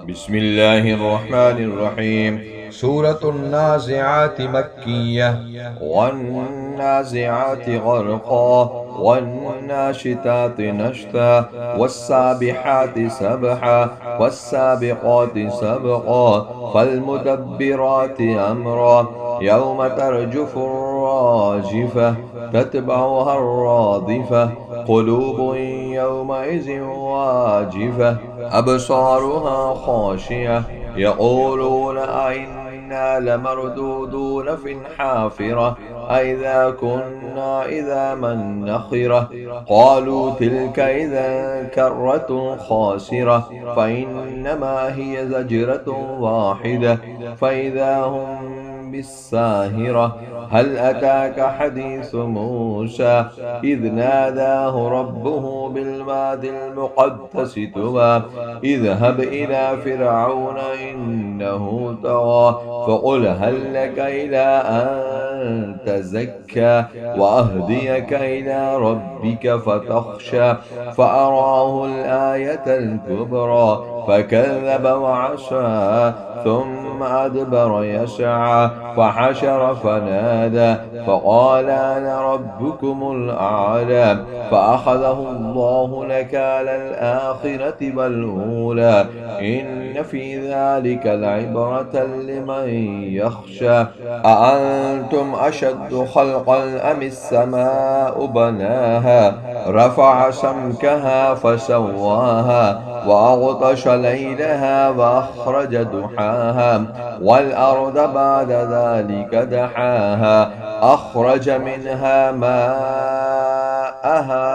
Speaker 1: بسم الله الرحمن الرحيم.
Speaker 3: سورة النازعات مكية.
Speaker 2: والنازعات غرقا والناشطات نشطا والسابحات سبحا والسابقات سبقا فالمدبرات أمرا يوم ترجف الراجفة تتبعها الرادفة قلوب يومئذ واجفة أبصارها خاشعة يقولون أئنا لمردودون في الحافرة أئذا كنا إذاما نخرة قالوا تلك إذا كرة خاسرة فإنما هي زجرة واحدة فإذا هم بالساهرة هل أتاك حديث موسى إذ ناداه ربه بالواد المقدس طوى اذهب إلى فرعون إنه طغى فقل هل لك إلى أن تزكى وأهديك إلى ربك فتخشى فأراه الآية الكبرى فكذب وعصى ثم أدبر يسعى فحشر فنادى فقال أنا ربكم الأعلى فأخذه الله نكال الآخرة والأولى إن في ذلك لعبرة لمن يخشى أأنتم أشد خلقا أم السماء بناها رفع سمكها فسواها وأغطش ليلها وأخرج ضحاها والأرض بعد ذلك دحاها أخرج منها ماءها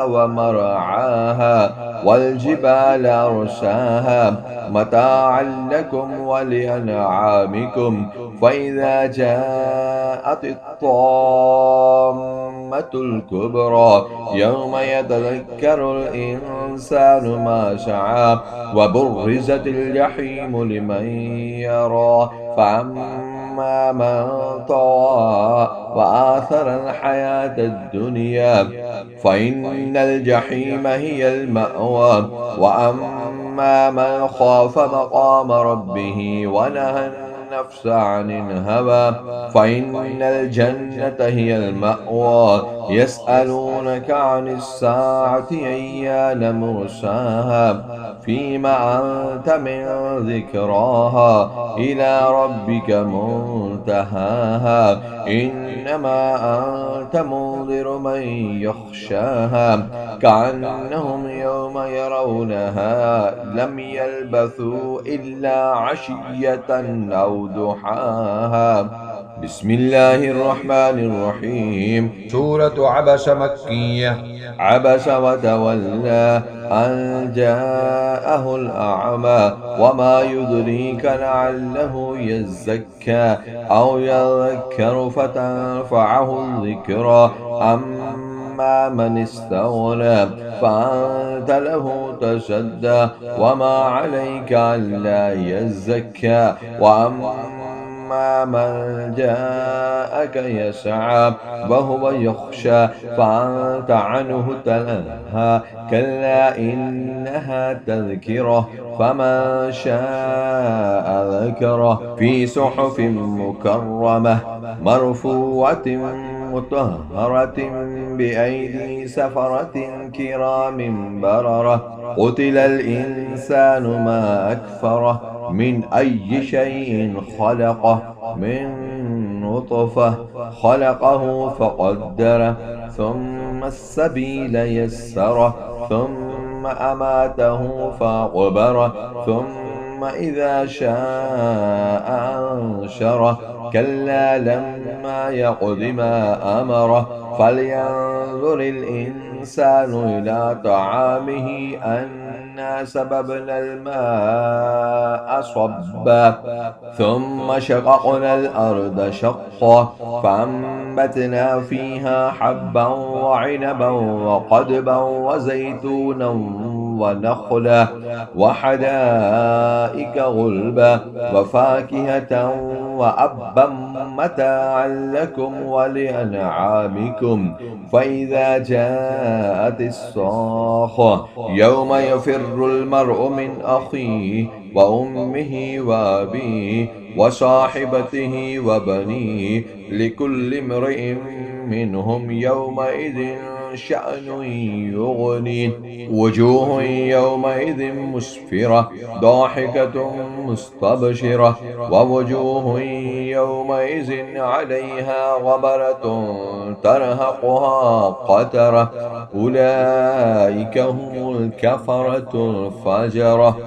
Speaker 2: ومرعاها والجبال أرساها متاعا لكم ولأنعامكم فإذا جاءت الطامة الكبرى يوم يتذكر الإنسان ما سعى وبرزت الجحيم لمن يرى فأما من طغى وآثر الحياة الدنيا فإن الجحيم هي المأوى وأما من خاف مقام ربه ونهى النفس عن الهوى فإن الجنة هي المأوى يسألونك عن الساعة أيان مرساها فيما أنت من ذكراها إلى ربك منتهاها إنما أنت منذر من يخشاها كأنهم يوم يرونها لم يلبثوا إلا عشية أو ضحاها. بسم الله الرحمن الرحيم.
Speaker 3: سورة عبس مكية.
Speaker 2: عبس وتولى أن جاءه الأعمى وما يدريك لعله يزكى أو يذكر فتنفعه الذكرى أما من استغنى فأنت له تسدى وما عليك ألا يزكى وأما من جاءك يسعى وهو يخشى فأنت عنه تلهى كلا إنها تذكرة فمن شاء ذكره في صحف مكرمة مرفوعة مطهرة بأيدي سفرة كرام بررة قتل الإنسان ما أكفره من أي شيء خلقه من نطفة خلقه فقدره ثم السبيل يسره ثم أماته فأقبره ثم إذا شاء أنشره كلا لما يقض ما أمره فلينظر الإنسان إلى طعامه أنا سببنا الماء صبا ثم شققنا الأرض شقا فأنبتنا فيها حبا وعنبا وقضبا وزيتونا ونخلا وحدائق غلبا وفاكهة وأبا متاعا لكم ولأنعامكم فإذا جاءت الصاخة يوم يفر المرء من أخيه وأمه وأبيه وصاحبته وبنيه لكل امرئ منهم يومئذ شأن يغنيه وجوه يومئذ مسفرة ضاحكة مستبشرة ووجوه يومئذ عليها غبرة ترهقها قترة أولئك هم الكفرة الفجرة.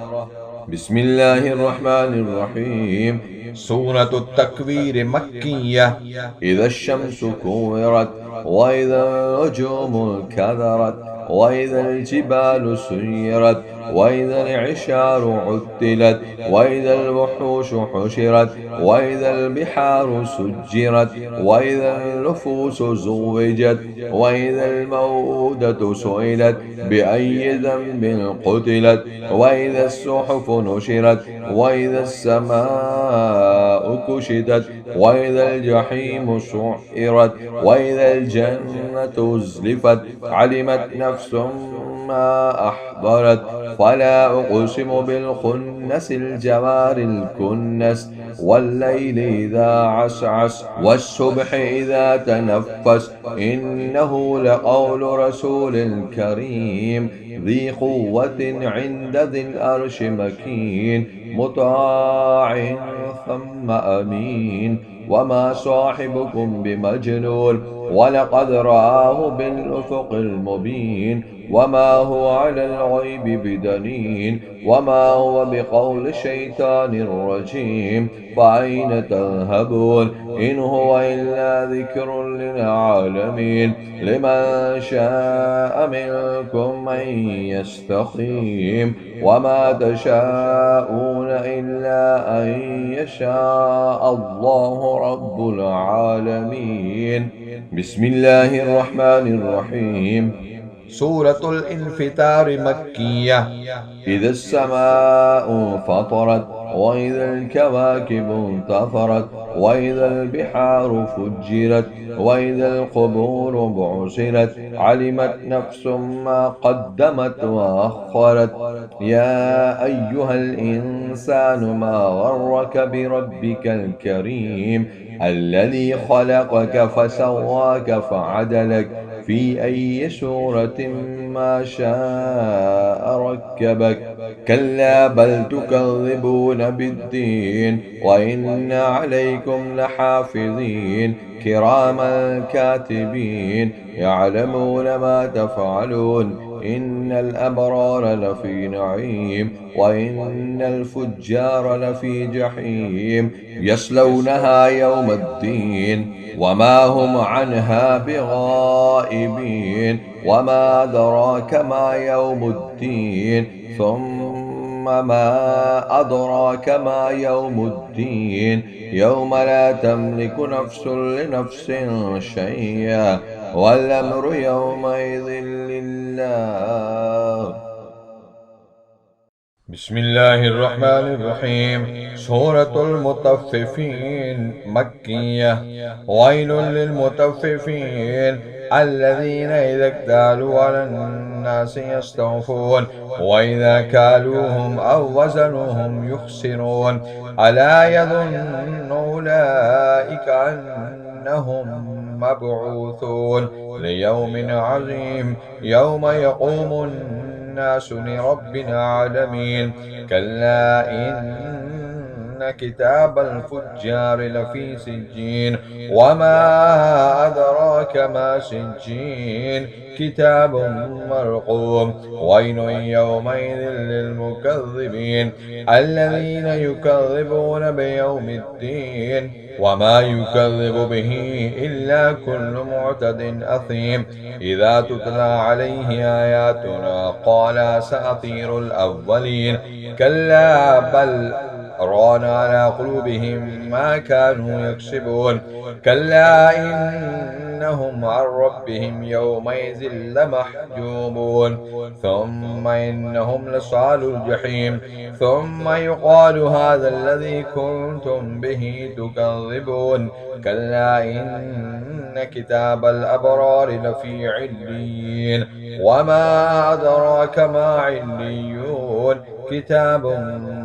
Speaker 2: بسم الله الرحمن الرحيم.
Speaker 3: سورة التكوير مكية.
Speaker 2: إذا الشمس كورت وإذا النجوم كدرت وإذا الجبال سيرت وإذا العشار عطلت وإذا الوحوش حشرت وإذا البحار سجرت وإذا النفوس زوجت وإذا الموءودة سئلت بأي ذنب قتلت وإذا الصحف نشرت وإذا السماء كشطت وإذا الجحيم سعرت وإذا الجنة أزلفت علمت نفس ما أحضرت فلا أقسم بالخنس الجوار الكنس والليل إذا عسعس والصبح إذا تنفس إنه لقول رسول كريم ذي قوة عند ذي الأرش مكين مطاع ثم أمين وما صاحبكم بمجنون ولقد رآه بالأفق المبين وما هو على الغيب بدنين وما هو بقول شيطان رجيم فأين تذهبون إن هو إلا ذكر للعالمين لمن شاء منكم أن يستقيم وما تشاءون إلا أن يشاء الله رب العالمين. بسم الله الرحمن الرحيم.
Speaker 3: سورة الانفطار مكية.
Speaker 2: إذا السماء فطرت وإذا الكواكب انتثرت وإذا البحار فجرت وإذا القبور بعثرت علمت نفس ما قدمت وأخرت يا أيها الإنسان ما غرك بربك الكريم الذي خلقك فسواك فعدلك في أي سورة ما شاء ركبك كلا بل تكذبون بالدين وإن عليكم لحافظين كراما كاتبين يعلمون ما تفعلون إن الأبرار لفي نعيم وإن الفجار لفي جحيم يصلونها يوم الدين وما هم عنها بغائبين وما أدراك ما يوم الدين ثم ما أدراك ما يوم الدين يوم لا تملك نفس لنفس شيئا والأمر يومئذ لله.
Speaker 3: بسم الله الرحمن الرحيم. سورة المطففين مكية. ويل للمطففين الذين إذا اكتالوا على الناس يستوفون وإذا كالوهم أو وزنوهم يخسرون ألا يظن أولئك أنهم مبعوثون ليوم عظيم يوم يقوم الناس لرب العالمين كلا إن كتاب الفجار لفي سجين وما أدراك ما سجين كتاب مرقوم ويل يومئذ للمكذبين الذين يكذبون بيوم الدين وما يكذب به إلا كل معتد أثيم إذا تتلى عليه آياتنا قال سأطير الأولين كلا بل ران على قلوبهم ما كانوا يكسبون كلا إنهم عن ربهم يومئذ لمحجوبون ثم إنهم لصال الجحيم ثم يقال هذا الذي كنتم به تكذبون كلا إن كتاب الأبرار لفي عليين وما أدراك ما عليون كتاب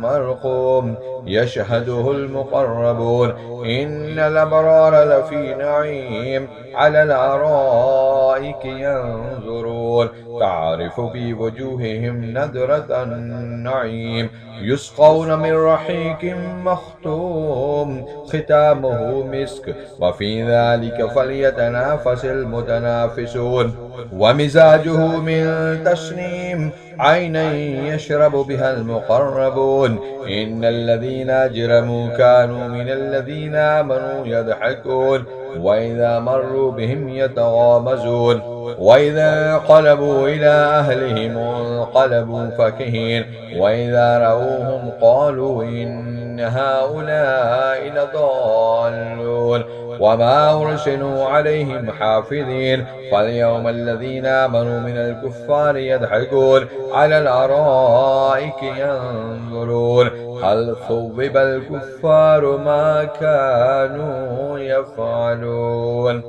Speaker 3: مرقوم يشهده المقربون إن الأبرار لفي نعيم على الأرائك ينظرون تعرف في وجوههم نضرة النعيم يسقون من رحيق مختوم ختامه مسك وفي ذلك فليتنافس المتنافسون ومزاجه من تسنيم عينا يشرب بها المقربون إن الذين أجرموا كانوا من الذين آمنوا يضحكون وإذا مروا بهم يتغامزون وإذا انقلبوا إلى أهلهم انقلبوا فكهين وإذا رأوهم قالوا إن هؤلاء لضالون وما أرسلوا عليهم حافظين فاليوم الذين آمنوا من الكفار يضحكون على الأرائك ينظرون هل ثوب الكفار ما كانوا يفعلون.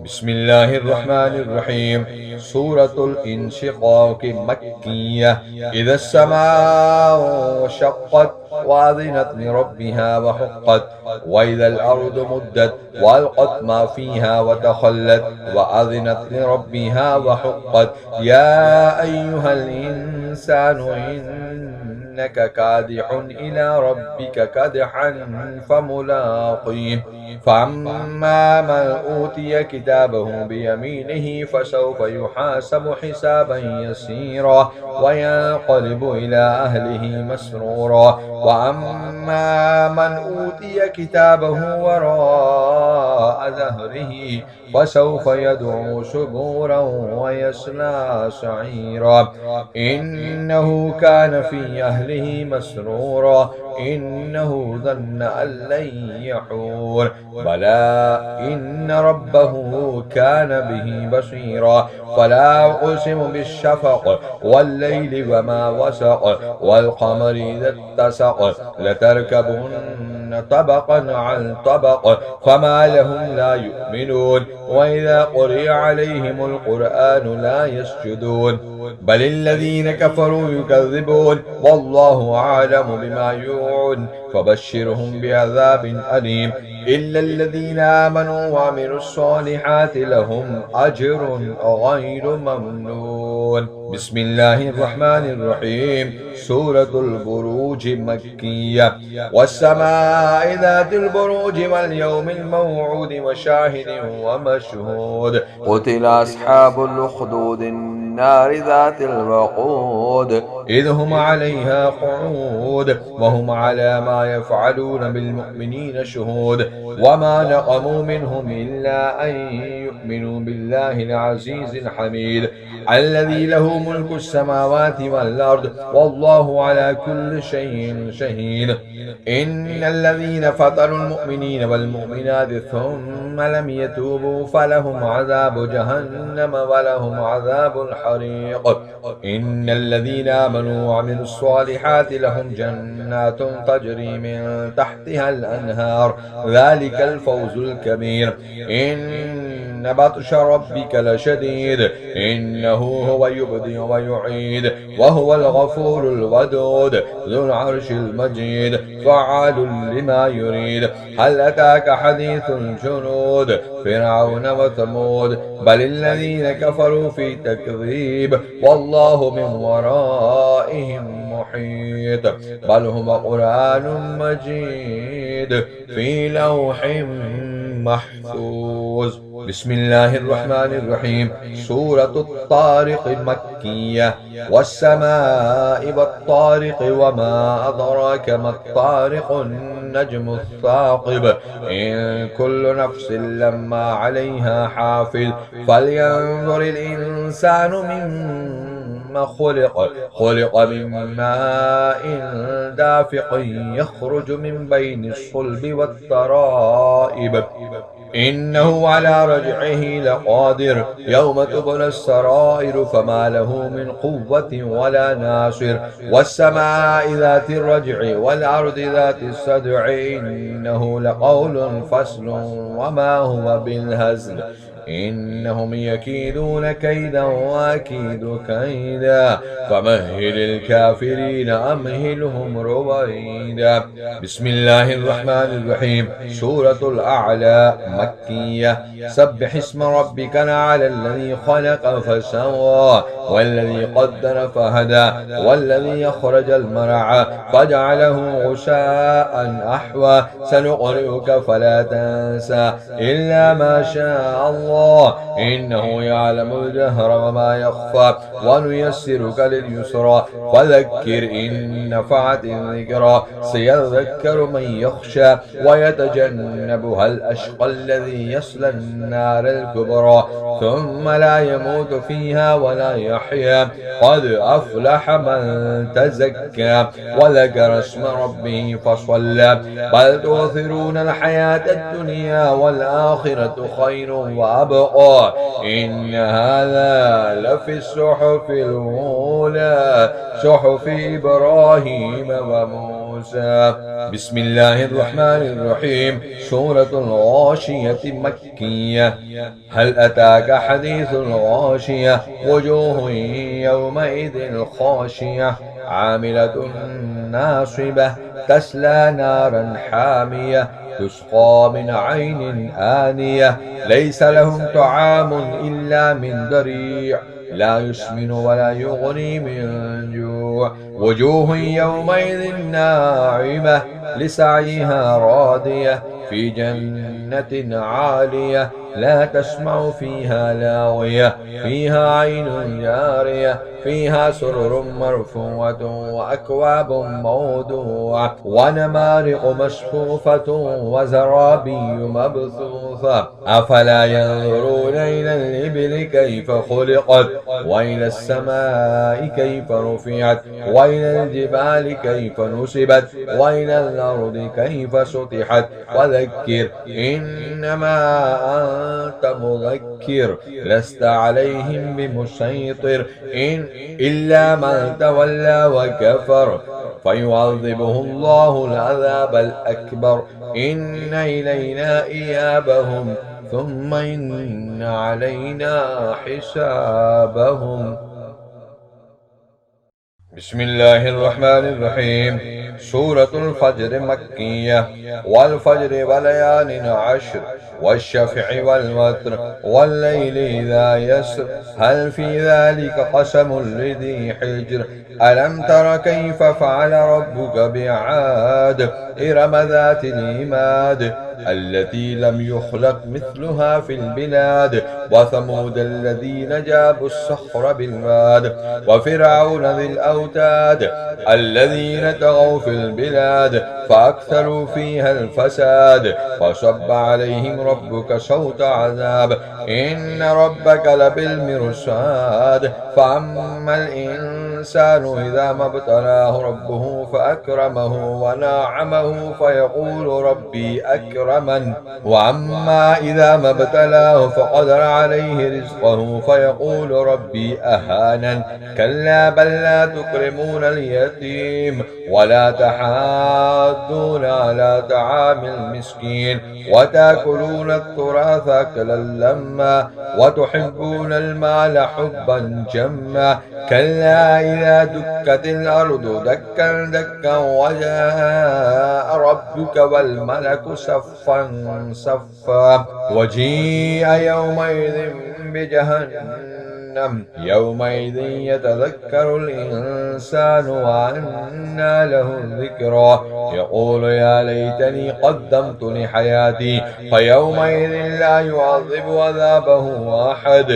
Speaker 3: بسم الله الرحمن الرحيم. سورة الانشقاق مكية. إذا السماء شقت وأذنت لربها وحقت وإذا الأرض مدت وألقت ما فيها وتخلت وأذنت لربها وحقت يا أيها الإنسان إنك كادح إلى ربك كدحا فملاقيه فأما من أوتي كتابه بيمينه فسوف يحاسب حسابا يسيرا وينقلب إلى أهله مسرورا وأما من أوتي كتابه وراء ظهره فسوف يدعو سبورا ويصلى سعيرا إنه كان في أهله مسرورا إنه ظن أن لن يحور بلى إن ربه كان به بصيرا فلا أقسم بالشفق والليل وما وسق والقمر إذا اتسق لتركبن طبقا عن طبق فما لهم لا يؤمنون وإذا قرئ عليهم القرآن لا يسجدون بل الذين كفروا يكذبون والله أعلم بما يوعون فبشرهم بعذاب أليم إلا الذين آمنوا وعملوا الصالحات لهم أجر غير ممنون. بسم الله الرحمن الرحيم. سورة البروج مكية. والسماء ذات البروج واليوم الموعود وشاهد ومشهود
Speaker 2: قتل أصحاب الأخدود النار ذات الوقود
Speaker 3: إذ هم عليها قعود وهم على ما يفعلون بالمؤمنين شهود وما نقموا منهم إلا أن يؤمنوا بالله العزيز الحميد الذي له ملك السماوات والأرض والله على كل شيء شهيد. إن الذين فتنوا المؤمنين والمؤمنات ثم لم يتوبوا فلهم عذاب جهنم ولهم عذاب الحريق. إن الذين آمنوا وعملوا الصالحات لهم جنات تجري من تحتها الأنهار ذلك الفوز الكبير. إن بطش ربك لشديد إنه هو يبدئ ويعيد وهو الغفور الودود ذو العرش المجيد فعال لما يريد. هل أتاك حديث الجنود فرعون وثمود بل الذين كفروا في تكذيب والله من ورائهم محيط بل هو قرآن مجيد في لوح محفوظ. بسم الله الرحمن الرحيم. سورة الطارق مكية. والسماء والطارق وما أدراك ما الطارق النجم الثاقب إن كل نفس لما عليها حافظ فلينظر الإنسان مما خلق من ماء دافق يخرج من بين الصلب والترائب إنه على رجعه لقادر يوم تبلى السرائر فما له من قوة ولا ناصر والسماء ذات الرجع والأرض ذات الصدع إنه لقول فصل وما هو بالهزل إنهم يكيدون كيدا وأكيد كيدا فمهل الكافرين أمهلهم رويدا. بسم الله الرحمن الرحيم. سورة الأعلى مكية. سبح اسم ربك الأعلى الذي خلق فسوى والذي قدر فهدى والذي يخرج المرعى فجعله غشاء أحوى سنقرئك فلا تنسى إلا ما شاء الله إنه يعلم الجهر وما يخفى ونيسرك لليسرى فذكر إن نفعت الذكرى سيذكر من يخشى ويتجنبها الأشقى الذي يصلى النار الكبرى ثم لا يموت فيها ولا يحيا قد أفلح من تزكى وذكر اسم ربه فصلى بل تؤثرون الحياة الدنيا والآخرة خير وأبقى إن هذا لفي الصحف الأولى صحف إبراهيم وموسى. بسم الله الرحمن الرحيم. سورة الغاشية مكية. هل أتاك حديث الغاشية وجوه يومئذ خاشية عاملة ناصبة تسلى نارا حامية تسقى من عين آنية ليس لهم طعام إلا من ضريع لا يسمن ولا يغني من جوع وجوه يومئذ ناعمة لسعيها راضية في جنة عالية لا تسمع فيها لاغية فيها عين جارية فيها سرر مرفوعة وأكواب موضوعة ونمارق مصفوفة وزرابي مبثوثة أفلا ينظرون إلى الإبل كيف خلقت وإلى السماء كيف رفعت وإلى الجبال كيف نصبت وإلى الأرض كيف سطحت وذكر إنما أنت مذكر لست عليهم بمسيطر إلا من تولى وكفر فيعذبه الله العذاب الأكبر إن إلينا إيابهم ثم إن علينا حسابهم. بسم الله الرحمن الرحيم. سورة الفجر مكية. والفجر وليال عشر والشفع والوتر والليل إذا يسر هل في ذلك قسم لذي حجر ألم تر كيف فعل ربك بعاد إرم ذات العماد التي لم يخلق مثلها في البلاد وثمود الذين جابوا الصخر بالواد وفرعون ذي الأوتاد الذين طغوا في البلاد فأكثروا فيها الفساد فصب عليهم ربك صوت عذاب إن ربك لبالمرصاد فأما الإنسان إذا ما ابتلاه ربه فأكرمه ونعمه فيقول ربي أكرمن وأما إذا ما ابتلاه فقدر عليه رزقه فيقول ربي أهانن كلا بل لا تكرمون اليتيم ولا تحاضون على طعام المسكين وتأكلون التراث أكلا لما وتحبون المال حبا جما كلا إذا دكت الأرض دكا دكا وجاء ربك والملك صفا صفا وجيء يومئذ بجهنم يومئذ يتذكر الإنسان الإنسان وأنى له الذكرى يقول يا ليتني قدمت لحياتي فيومئذ لا يعذب عذابه أحد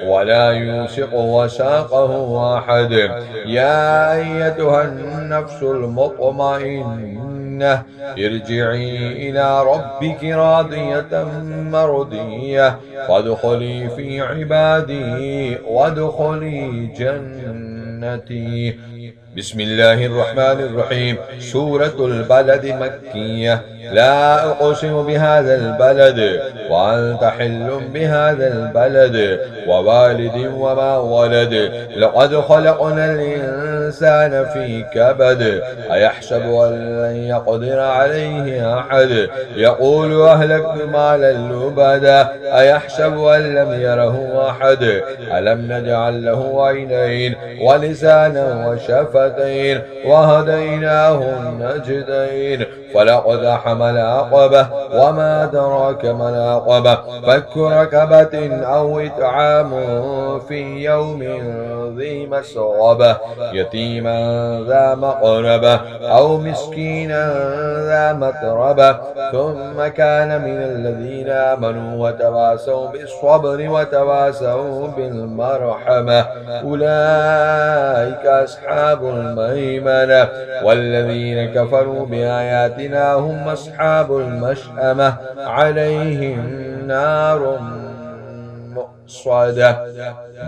Speaker 3: ولا يوثق وثاقه أحد. يا أيتها النفس المطمئنة ارجعي إلى ربك راضية مرضية فادخلي في عبادي وادخلي جنتي. بسم الله الرحمن الرحيم. سورة البلد مكية. لا أقسم بهذا البلد وأنت حل بهذا البلد ووالد وما ولد لقد خلقنا الإنسان في كبد أيحسب أن لن يقدر عليه أحد يقول أهلكت مالا لبدا أيحسب أن لم يره أحد ألم نجعل له عينين ولسانا وشفتين وهديناه النجدين فلاقتحم العقبة وما أدراك ما العقبة فك ركبة أو إطعام في يوم ذي مسغبة يتيما ذا مقربة أو مسكينا ذا متربة ثم كان من الذين آمنوا وتواصوا بالصبر وتواصوا بالمرحمة أولئك أصحاب الميمنة والذين كفروا بآياتنا هم أصحاب المشأمة عليهم نار مؤصدة.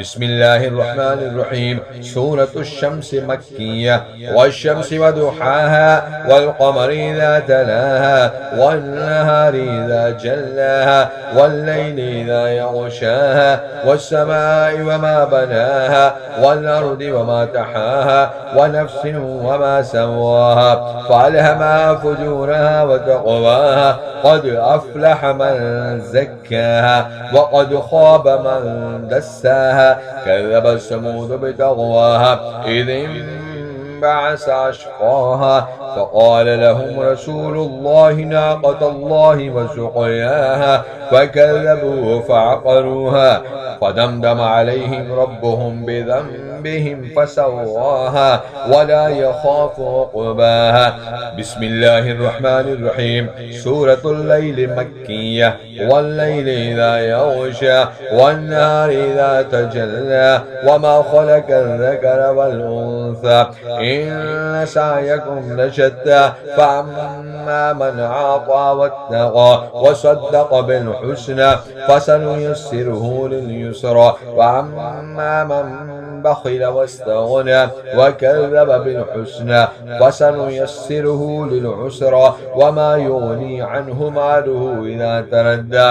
Speaker 3: بسم الله الرحمن الرحيم. سورة الشمس مكية. والشمس وضحاها والقمر إذا تلاها والنهار إذا جلاها والليل إذا يغشاها والسماء وما بناها والأرض وما تحاها ونفس وما سواها فألهمها فجورها وتقواها قد أفلح من زكاها وقد خاب من دساها كذب ثمود بتقواها إذ انبعث أشقاها فقال لهم رسول الله ناقة الله وسقياها فكذبوه فعقروها فدمدم عليهم ربهم بذنبهم فسواها ولا يخاف عقباها. بسم الله الرحمن الرحيم. سورة الليل مكية. والليل إذا يغشى والنهار إذا تجلى وما خلق الذكر والأنثى إن سعيكم لشتى فأما من أعطى واتقى وصدق بالحسنى فسنيسره لليسرى وأما من بخل واستغنى وكذب بالحسنى فسنيسره للعسرى وما يغني عنه ماله إذا تردى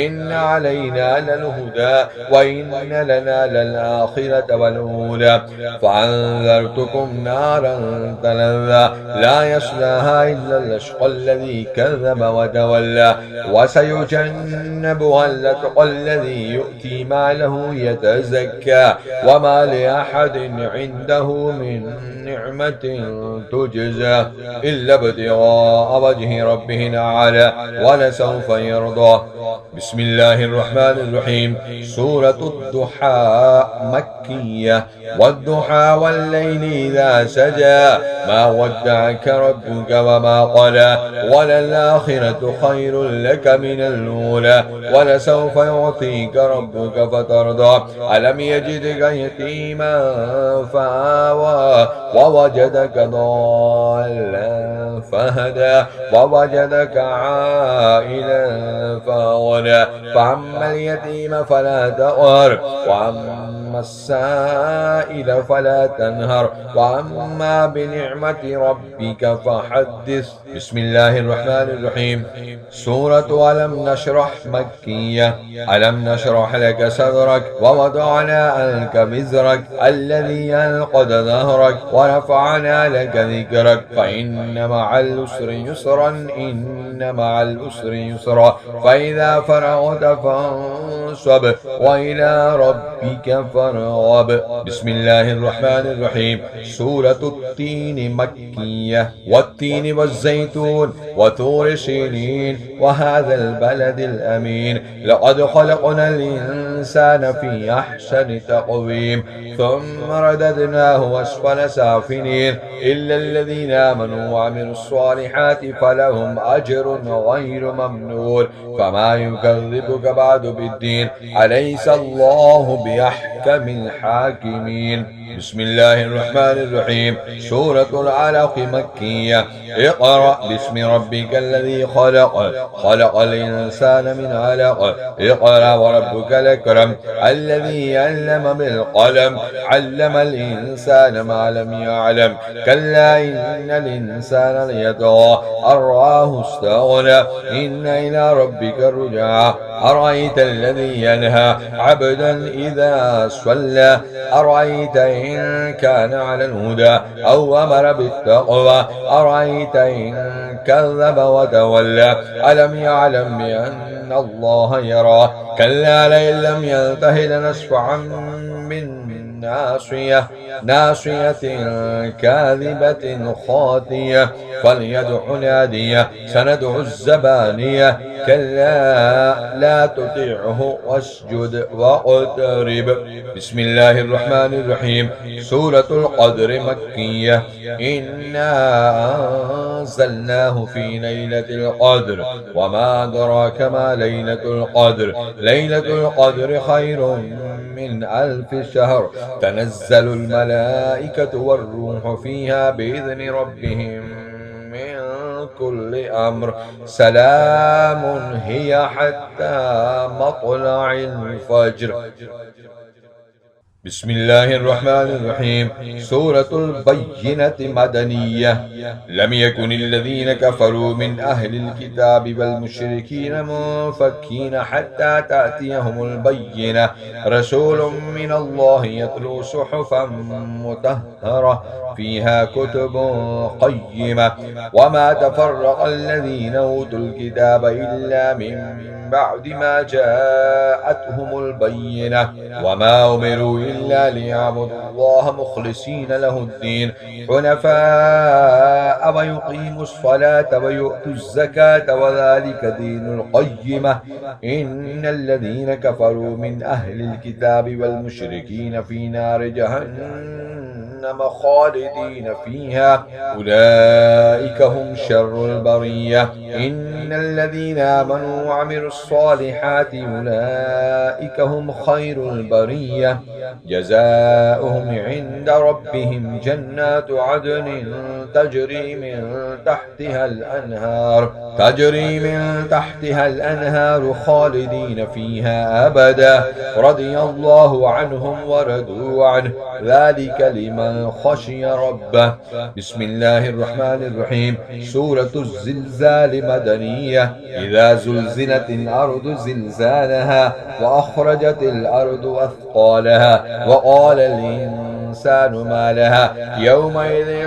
Speaker 3: إن علينا للهدى وإن لنا للآخرة والأولى فأنذرتكم نارا تلظى لا يصلاها إلا الأشقى الذي كذب وتولى وسيجنبها الأتقى الذي يؤتي ماله يتزكى وما لأحد عنده من نعمة تجزى إلا ابتغاء وجه ربه الأعلى ولسوف يرضى. بسم الله الرحمن الرحيم. سورة الضحى مكية. والضحى والليل إذا سجى ما ودعك ربك وما قلى وللآخرة خير لك من الأولى ولسوف يعطيك ربك فترضى ألم يجدك يتيما فآوى ووجدك ضالا فهدى ووجدك عائلا فأغنى فأما اليتيم فلا تقهر وأما السائل فلا تنهر وأما بنعمة ربك فحدث. بسم الله الرحمن الرحيم. سورة ألم نشرح مكية. ألم نشرح لك صدرك ووضعنا عنك وزرك الذي أنقض ظهرك ورفعنا لك ذكرك فإن مع العسر يسرا إن مع العسر يسرا فإذا فرغت فانصب وإلى ربك الضراب. بسم الله الرحمن الرحيم. سورة التين مكية. والتين والزيتون وطور سينين وهذا البلد الأمين. لقد خلقنا الإنسان في أحسن تقويم ثم رددناه أسفل سافلين إلا الذين آمنوا وعملوا الصالحات فلهم أجر غير ممنون. فما يكذبك بعد بالدين؟ أليس الله بأحكم الحاكمين. بسم الله الرحمن الرحيم. سورة العلق مكية. اقرأ باسم ربك الذي خلق. خلق الإنسان من علق. اقرأ وربك الأكرم الذي علم بالقلم علم الإنسان ما لم يعلم. كلا إن الإنسان ليطغى أن رآه استغنى إن إلى ربك الرجعى. أرأيت الذي ينهى عبدا إذا صلى أرأيت إن كان على الهدى أو أمر بالتقوى أرأيت إن كذب وتولى ألم يعلم بأن الله يرى. كلا لئن لم ينته لنسفعا من ناصية كاذبة خاطية فليدع نادية سندع الزبانية. كلا لا تطيعه واسجد واقترب. بسم الله الرحمن الرحيم. سورة القدر مكية. إنا أنزلناه في ليلة القدر وما أدراك ما ليلة القدر. ليلة القدر خير من 1000 شهر. تنزل الملائكة والروح فيها بإذن ربهم من كل أمر. سلام هي حتى مطلع الفجر. بسم الله الرحمن الرحيم. سورة البينة مدنية. لم يكن الذين كفروا من أهل الكتاب والمشركين منفكين حتى تأتيهم البينة. رسول من الله يتلو صحفا مطهرة فيها كتب قيمة. وما تفرق الذين أوتوا الكتاب إلا من بعد ما جاءتهم البينة وما أمروا إلا ليعبدوا الله مخلصين له الدين حنفاء ويقيموا الصلاة ويؤتوا الزكاة وذلك دين القيمة. إن الذين كفروا من أهل الكتاب والمشركين في نار جهنم خالدين فيها أولئك هم شر البرية. إن الذين آمنوا وعملوا الصالحات أولئك هم خير البرية. جزاؤهم عند ربهم جنات عدن تجري من تحتها الأنهار خالدين فيها أبدا. رضي الله عنهم ورضوا عنه ذلك لمن خشي ربه. بسم الله الرحمن الرحيم. سورة الزلزال مدنية. إذا زلزلت الأرض زلزالها وأخرجت الأرض أثقالها وقال الإنسان ما لها يومئذ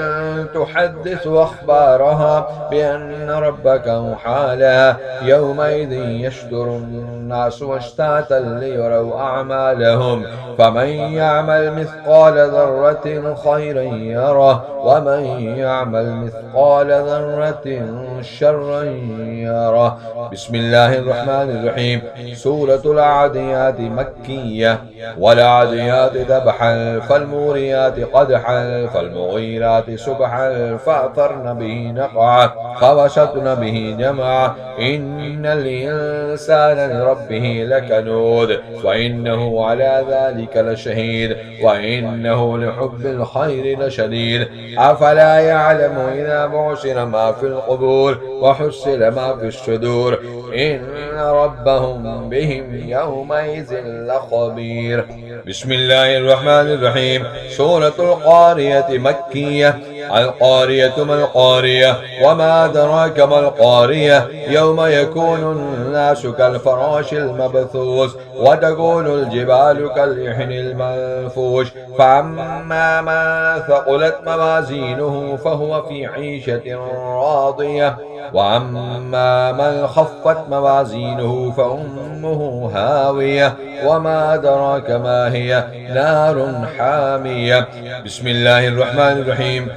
Speaker 3: تحدث أخبارها بأن ربك أوحى لها. يومئذ يشدر الناس أشتاتا ليروا أعمالهم فمن يعمل مثقال ذرة خيرا يره ومن يعمل مثقال ذرة شرا يره. بسم الله الرحمن الرحيم. سورة العاديات مكية. والعاديات ذبحا فالموريات قدحا فالمغيرات سبحا فأثرن به نقعا فوسطن به جمعا. إن الإنسان لربه لكنود وإنه على ذلك لشهيد وإنه لحب الخير لشديد. أفلا يعلم إذا بعثر ما في القبور وحصل ما في الصدور إن ربهم بهم يومئذ لخبير. بسم الله الرحمن الرحيم. سورة القارية مكية. القارية ما القارية وما أدراك ما القارية يوم يكون الناس كالفراش المبثوث وتكون الجبال كالعهن المنفوش فأما من ثقلت موازينه فهو في عيشة راضية وأما من خفت موازينه فأمه هاوية وما أدراك ما هي نار حامية. بسم الله الرحمن الرحيم.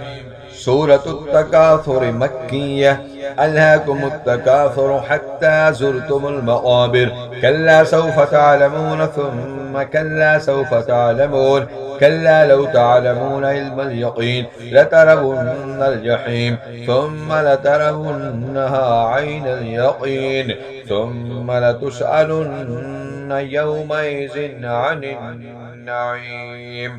Speaker 3: سورة التكاثر مكية. ألهاكم التكاثر حتى زرتم المقابر كلا سوف تعلمون ثم كلا سوف تعلمون كلا لو تعلمون علم اليقين لترون الجحيم ثم لترونها عين اليقين ثم لتسألن يومئذ عن النعيم.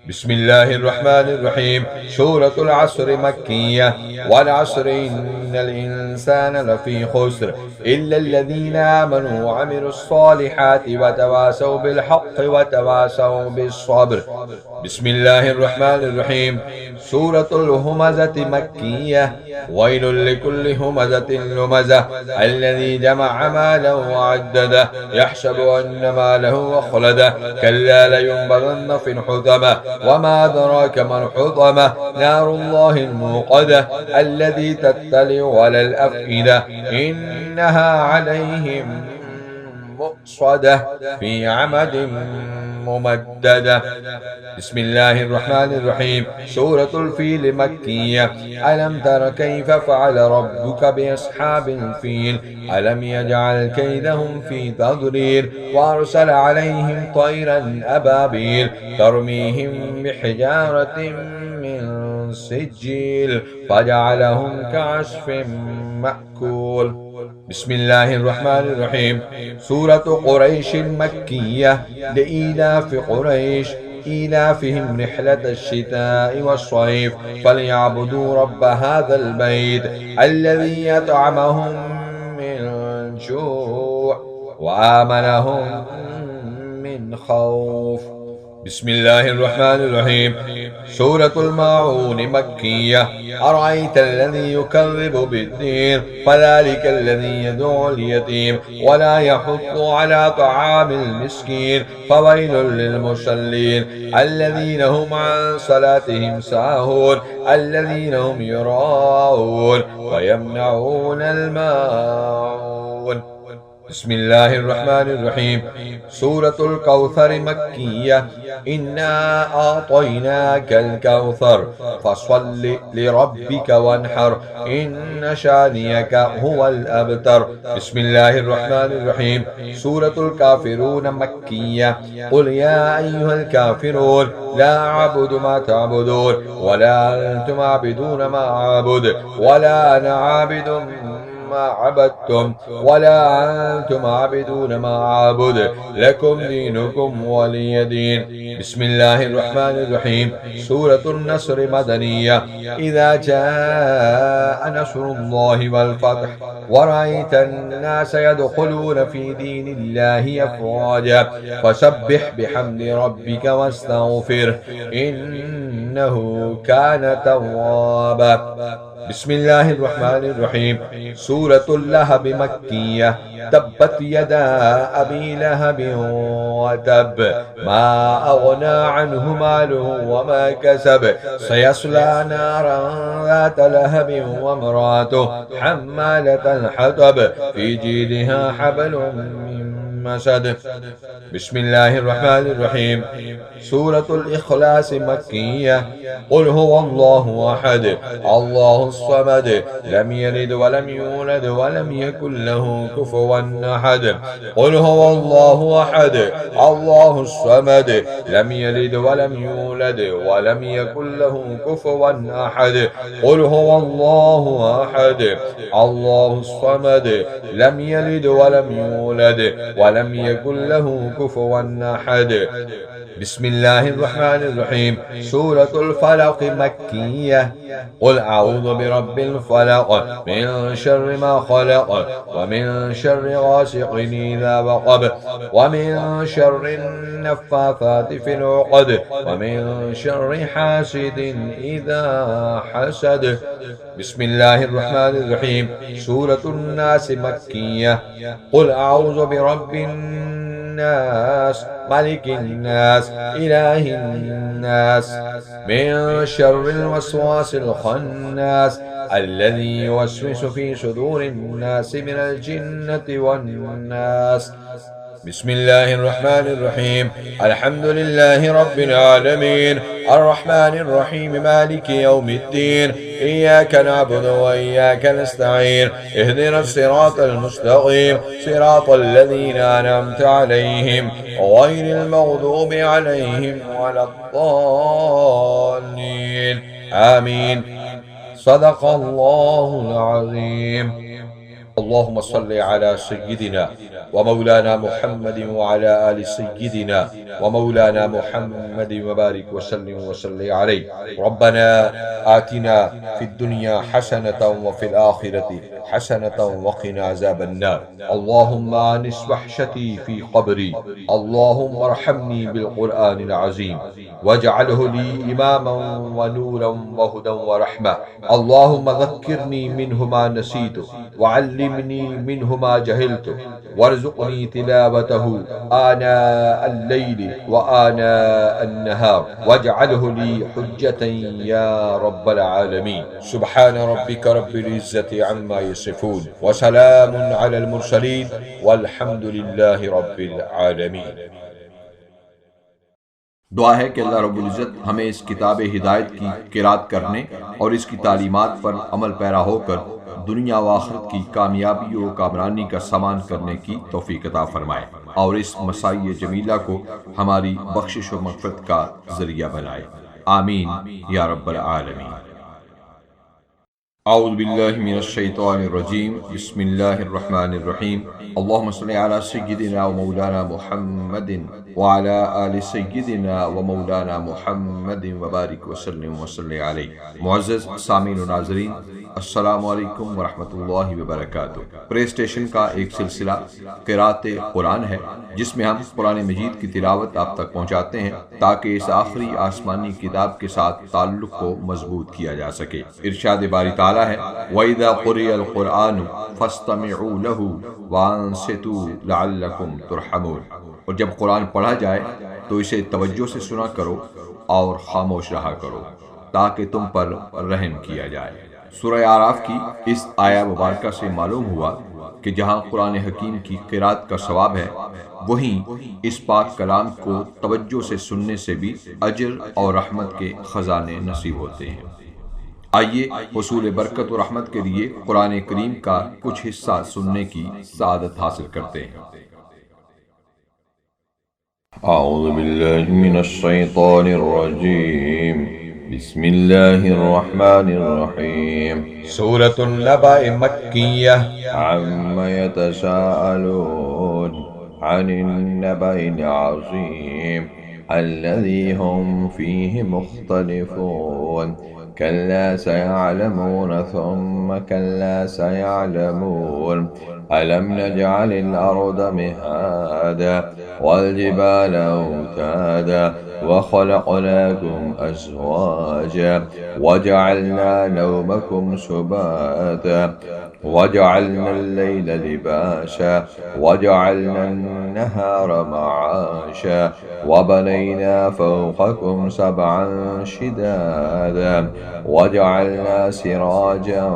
Speaker 3: بسم الله الرحمن الرحيم. سورة العصر مكية. والعصر إن الإنسان لفي خسر إلا الذين آمنوا وعملوا الصالحات وتواصوا بالحق وتواصوا بالصبر. بسم الله الرحمن الرحيم. سورة الهمزة مكية. ويل لكل همزة لمزة الذي جمع ماله وعدده يحسب أن ماله أخلده كلا لينبذن في الحطمة وما أدراك ما الحطمة نار الله الموقدة التي تطلع على الأفئدة إنها عليهم مؤصدة في عمد ممددة. بسم الله الرحمن الرحيم. سورة الفيل مكية. ألم تر كيف فعل ربك بأصحاب الفيل ألم يجعل كيدهم في تضليل وأرسل عليهم طيرا أبابيل ترميهم بحجارة من سجيل فجعلهم كعصف مأكول. بسم الله الرحمن الرحيم. سورة قريش مكية. لإيلاف قريش إيلافهم رحلة الشتاء والصيف فليعبدوا رب هذا البيت الذي يطعمهم من جوع وآمنهم من خوف. بسم الله الرحمن الرحيم. سورة الماعون مكية. أرأيت الذي يكذب بالدين فذلك الذي يدعو اليتيم ولا يحض على طعام المسكين فويل للمصلين الذين هم عن صلاتهم ساهون الذين هم يراءون ويمنعون الماعون. بسم الله الرحمن الرحيم. سورة الكوثر مكية. إنا أعطيناك الكوثر فصل لربك وانحر إن شانيك هو الأبتر. بسم الله الرحمن الرحيم. سورة الكافرون مكية. قل يا أيها الكافرون لا أعبد ما تعبدون ولا أنتم عابدون ما أعبد ولا أنا عابد ما عبدتم ولا أنتم عابدون ما أعبد لكم دينكم ولي دين. بسم الله الرحمن الرحيم. سورة النصر مدنية. إذا جاء نصر الله والفتح ورأيت الناس يدخلون في دين الله أفواجا فسبح بحمد ربك واستغفره إنه كان توابا. بسم الله الرحمن الرحيم. سورة اللهب مكية. تبت يدا أبي لهب وتب ما أغنى عنه ماله وما كسب سيصلى نارا ذات لهب وامراته حمالة الحطب في جيدها حبل من مسد. بسم الله الرحمن الرحيم. سورة الإخلاص مكية. قل هو الله أحد الله الصمد لم يلد ولم يولد ولم يكن له كفوا أحد. قل هو الله أحد الله الصمد لم يلد ولم يولد ولم يكن له كفوا أحد. قل هو الله أحد الله الصمد لم يلد ولم يولد ولم يكن له كفوا أحد. बिस्मिल्लाहिर्रहमानिर्रहीम। सूरतुल फलक मक्किय्यह। क़ुल अऊज़ु बिरब्बिल फलक मिन शर्रि मा खलक़ व मिन शर्रि गासिक़िन इज़ा वक़ब व मिन शर्रि नफ़्फ़ाफ़ाति फ़िल उक़द व मिन शर्रि हासिदिन इज़ा हसद। बिस्मिल्लाहिर्रहमानिर्रहीम। सूरतुन नास मक्किय्यह। क़ुल अऊज़ु बिरब्बिन नास मलिकिन नास इलाहिन नास मिन शर्रिल वस्वासिल खन्नास अल्लज़ी युवस्विसु फ़ी सुदूरिन नास मिनल जिन्नति वन्नास। बिस्मिल्लाहिर्रहमानिर्रहीम। अल्हम्दुलिल्लाहि रब्बिल आलमीन अर्रहमानिर्रहीम मालिकि यौमिद्दीन इय्याका नअबुदु व इय्याका नस्तईन इहदिनस सिरातल मुस्तक़ीम सिरातल लज़ीना अनअमता अलैहिम गैरिल मग़दूबि अलैहिम वलद्दाल्लीन। आमीन। सदक़ल्लाहुल अज़ीम। अल्लाहुम्मा सल्लि अला सय्यिदिना व मौलाना मुहम्मदिन व अला आलि सय्यिदिना व मौलाना मुहम्मदिन व बारिक व सल्लि अलैहि। रब्बना आतिना फिद दुनिया हसनतन व फिल आखिरति हसनतन व क़िना अज़ाबन नार। अल्लाहुम्मा अनिस वहशती फी क़ब्री। अल्लाहुम्मा अर्हमनी बिल क़ुरआनिल अज़ीम वजअलहु ली इमामन व नूरन व हुदन व रहमा। अल्लाहुम्मा ज़क्किरनी मिन्हु मा नसीतु व अल्लिमनी मिन्हु मा जहिलतु वर्ज़ुक़नी तिलावतहु आना अल-लैलि व आना अन-नहार वजअलहु ली हुज्जतन या रब्बल आलमीन। सुब्हान रब्बिका रब्बिल इज़्ज़ति अम्मा यसिफून व सलामुन अलल मुरसलीन वल्हम्दुलिल्लाहि रब्बिल आलमीन।
Speaker 1: दुआ है कि अल्लाह रब्बुल इज़्ज़त हमें इस किताब हिदायत की क़िरात करने और इसकी तालीमात पर अमल पैरा होकर दुनिया व आखिरत की कामयाबी और कामरानी का सामान करने की तौफीक अता फरमाए और इस मसाई जमीला को हमारी बख्शिश व मग़फ़िरत का ज़रिया बनाए। आमीन या रब्बल आलमीन। औज़ु बिल्लाहि मिनश शैतानिर रजीम। बिस्मिल्लाहिर रहमानिर रहीम। अल्लाहुम्मा सल्लि अला सय्यिदिना व मौलाना मुहम्मदिन व अला आलि सय्यिदिना व मौलाना मुहम्मदिन व बारिक व सल्लि अलैहि। मुअज़्ज़ज़ सामीन व नाज़रीन, अस्सलामु अलैकुम व रहमतुल्लाहि व बरकातुहू। प्रेस स्टेशन का एक सिलसिला क़िराअत कुरान है जिसमें हम कुरान मजीद की तिलावत आप तक पहुँचाते हैं ताकि इस आखिरी आसमानी किताब के साथ ताल्लुक़ को मजबूत किया जा सके। इरशाद बारी ताला है वइज़ा क़ुरिअल क़ुरआनु फ़स्तमिऊ लहू वअनसितू लअल्लकुम तुरहमून। और जब कुरान पढ़ा जाए तो इसे तवज्जो से सुना करो और खामोश रहा करो ताकि तुम पर रहम किया जाए। सूरह आराफ की इस आया मुबारका से मालूम हुआ कि जहाँ कुरान हकीम की क़िरात का सवाब है वहीं इस पाक कलाम को तवज्जो से सुनने से भी अजर और रहमत के ख़ज़ाने नसीब होते हैं। आइए हुसूल बरकत और रहमत के लिए कुरान करीम का कुछ हिस्सा सुनने की सआदत हासिल करते हैं।
Speaker 2: अऊज़ु बिल्लाहि मिनश शैतानिर रजीम। बिस्मिल्लाहिर रहमानिर रहीम।
Speaker 3: सूरतुन नबअ मक्किय्यह।
Speaker 2: अम्मा यतसाअलून अनिन नबइल अज़ीम अल्लज़ी हुम फ़ीहि मुख़्तलिफ़ून कल्ला सयअलमून थुम्मा कल्ला सयअलमून अलम नजअलिल अर्द मिहादा वल जिबाला औतादा व खलक़नाकुम अज़वाजा वजअलना नौमकुम सुबाता वजअलना अल-लैला लिबासा वजअलना अन-नहारा मआशा वबनैना फ़ौक़कुम सबअन शिदादा वजअलना सिराजन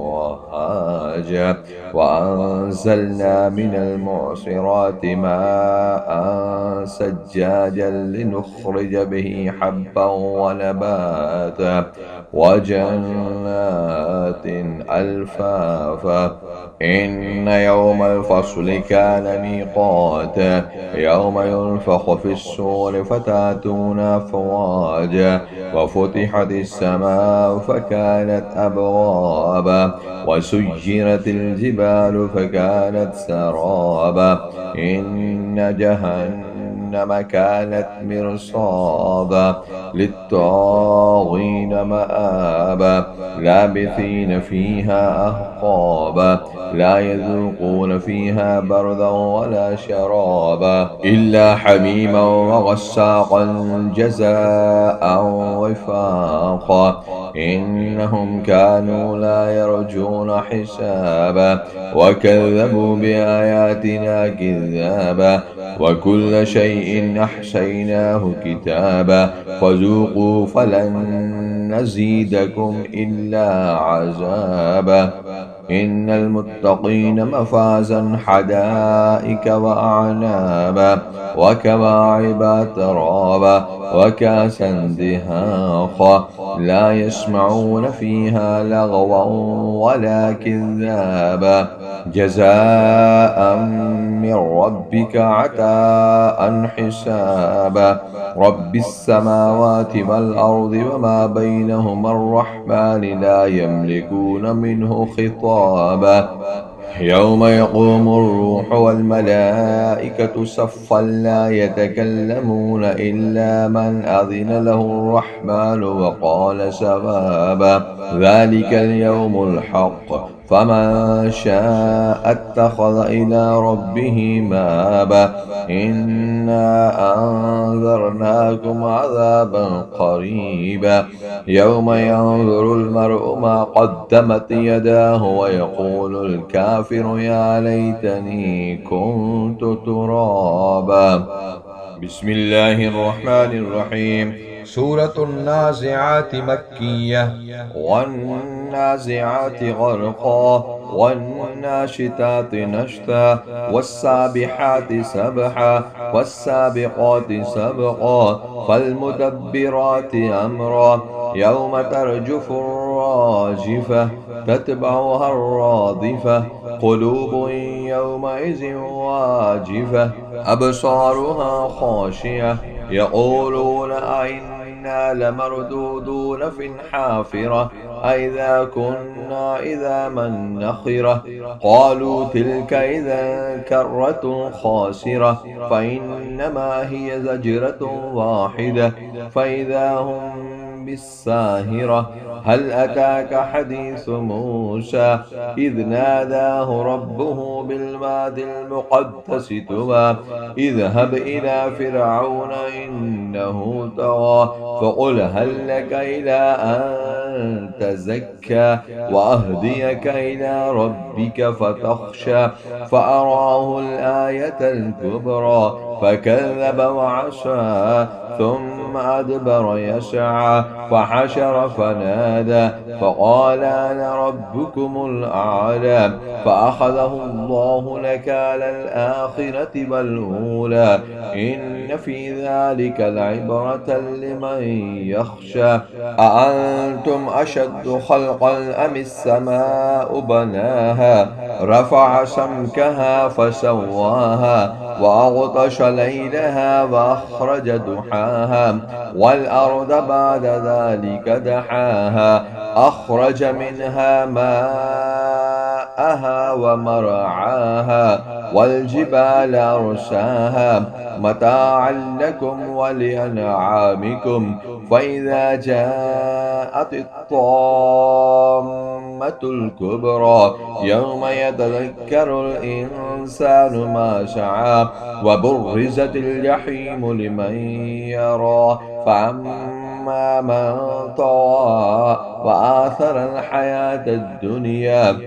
Speaker 2: वहाजा वअंज़लना मिनल मुअसिराति माअन सज्जाजन लिनुख़्रिज बिही हब्बन व नबाता वजन्नातिन अल्फ़ाफ़ा इन्न यौमल फ़स्लि कान मीक़ाता यौम युनफ़ख़ु फ़िस्सूरि फ़ताअतूना अफ़वाजा वफ़ुतिहतिस समाअु फ़कानत अबवाबा वसुय्यिरतिल जिबालु फ़कानत सराबा इन्न जहन्नम جهنم كانت مرصادا للطاغين مآبا لابثين فيها أحقابا لا يذوقون فيها بردا ولا شرابا إلا حميما وغساقا جزاء وفاقا إنهم كانوا لا يرجون حسابا وكذبوا بآياتنا كذابا وكل شيء أحصيناه كتابا فذوقوا فلن نزيدكم إلا عذابا إن المتقين مفازا حدائق وأعنابا وكواعب ترابا وكاسا دهاقا لا يسمعون فيها لغوا ولا كذابا جزاء من ربك عطاء حسابا رب السماوات والأرض وما بينهما الرحمن لا يملكون منه خطابا يوم يقوم الروح والملائكة صفا لا يتكلمون إلا من أذن له الرحمن وقال سوابا ذلك اليوم الحق فمن شاء اتخذ إلى ربه مآبا إنا أنذرناكم عذابا قريبا يوم ينظر المرء ما قدمت يداه ويقول الكافر يا ليتني كنت ترابا.
Speaker 1: بسم الله الرحمن الرحيم.
Speaker 3: سورة النازعات مكية.
Speaker 2: والنازعات غرقا والناشطات نشطا والسابحات سبحا والسابقات سبقا فالمدبرات أمرا يوم ترجف الراجفة تتبعها الرادفة قلوب يومئذ واجفة أبصارها خاشية يقولون أئنا لمردودون في الحافرة أئذا كنا إذا من نخرة قالوا تلك إذا كرة خاسرة فإنما هي زجرة واحدة فإذا هم بالساهرة هل أتاك حديث موسى إذ ناداه ربه بالواد المقدس طوى اذهب إلى فرعون إنه طغى فقل هل لك إلى أن تزكى وأهديك إلى ربك فتخشى فأراه الآية الكبرى فكذب وعصى ثم أدبر يسعى فحشر فنادى فقال أنا ربكم الأعلى فأخذه الله نكال الآخرة والأولى إن في ذلك لعبرة لمن يخشى أأنتم أشد خلقا أم السماء بناها رفع سمكها فسواها وأغطش ليلها وأخرج دحاها والأرض بعد ذلك دحاها أخرج منها ماءها ومرعاها والجبال أرساها متاعا لكم ولأنعامكم فإذا جاءت الطامة الكبرى يوم يتذكر الإنسان ما سعى وبرزت الجحيم لمن يرى فأما من طغى وآثر الحياة الدنيا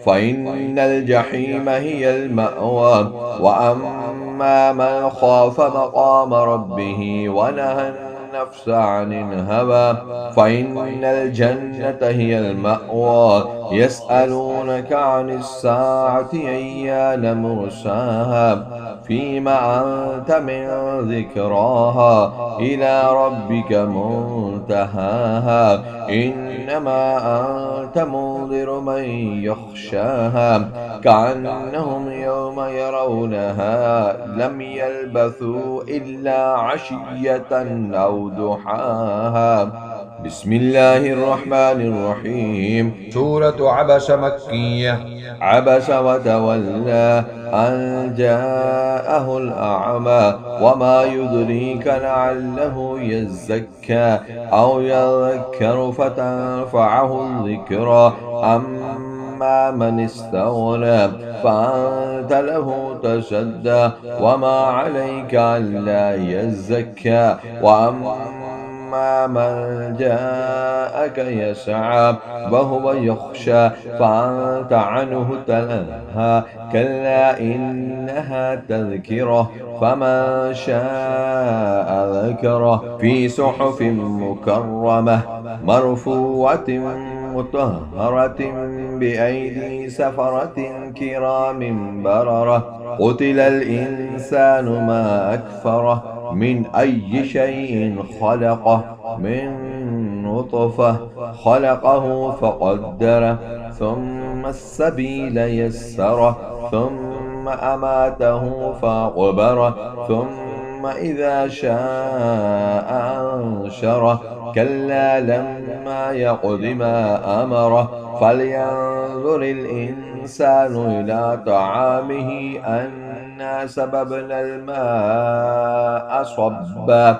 Speaker 2: فإن الجحيم هي المأوى وأما من خاف مقام ربه ونهى النفس عن الهوى فإن الجنة هي المأوى يسألونك عن الساعة أيان مرساها فيما أنت من ذكراها إلى ربك منتهاها إنما أنت منذر من يخشاها كأنهم يوم يرونها لم يلبثوا إلا عشية أو ضحاها بسم الله الرحمن الرحيم.
Speaker 3: سورة عبس مكية.
Speaker 2: عبس وتولى أن جاءه الأعمى وما يدريك لعله يزكى أو يذكر فتنفعه الذكرى أما من استغنى فأنت له تسدى وما عليك ألا يزكى وأما من جاءك يسعى وهو يخشى فأنت عنه تلهى كلا إنها تذكرة فمن شاء ذكره في صحف مكرمة مرفوعة مطهرة بأيدي سفرة كرام بررة قتل الإنسان ما أكفره من أي شيء خلقه من نطفة خلقه فقدره ثم السبيل يسره ثم أماته فأقبره ثم إذا شاء أنشره كلا لما يقض ما أمره فلينظر الإنسان إلى طعامه أنا سببنا الماء صبا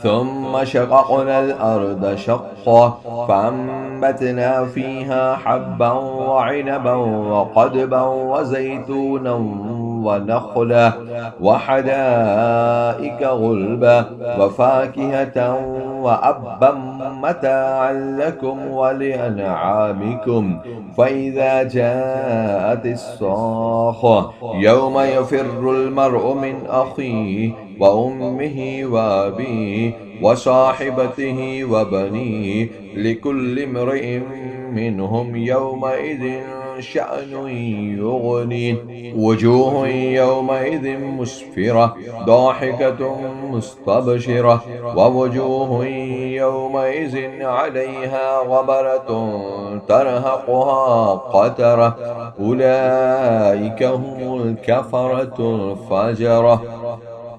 Speaker 2: ثم شققنا الأرض شقا فأنبتنا فيها حبا وعنبا وقدبا وزيتونا ونخلا وحدائق غلبا وفاكهة وأبا متاعا لكم ولأنعامكم فإذا جاءت الصاخة يوم يفر المرء من أخيه وأمه وأبيه وصاحبته وبنيه لكل امرئ منهم يومئذ شأن يغني وجوه يومئذ مسفرة ضاحكة مستبشرة ووجوه يومئذ عليها غبرة ترهقها قترة أولئك هم الكفرة الفجرة.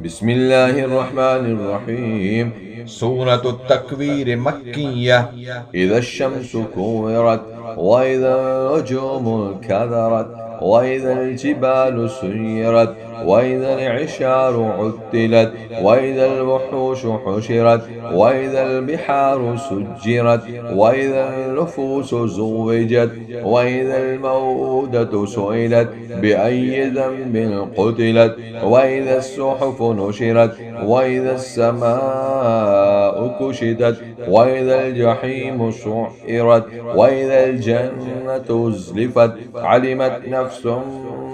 Speaker 2: بسم الله الرحمن الرحيم.
Speaker 3: سورة التكوير مكية.
Speaker 2: إذا الشمس كورت وإذا النجوم كدرت وإذا الجبال سيرت وإذا العشار عطلت وإذا الوحوش حشرت وإذا البحار سجرت وإذا النفوس زوجت وإذا الموءودة سئلت بأي ذنب قتلت وإذا الصحف نشرت وإذا السماء كشطت وإذا الجحيم سعرت وإذا الجنة أزلفت علمت نفس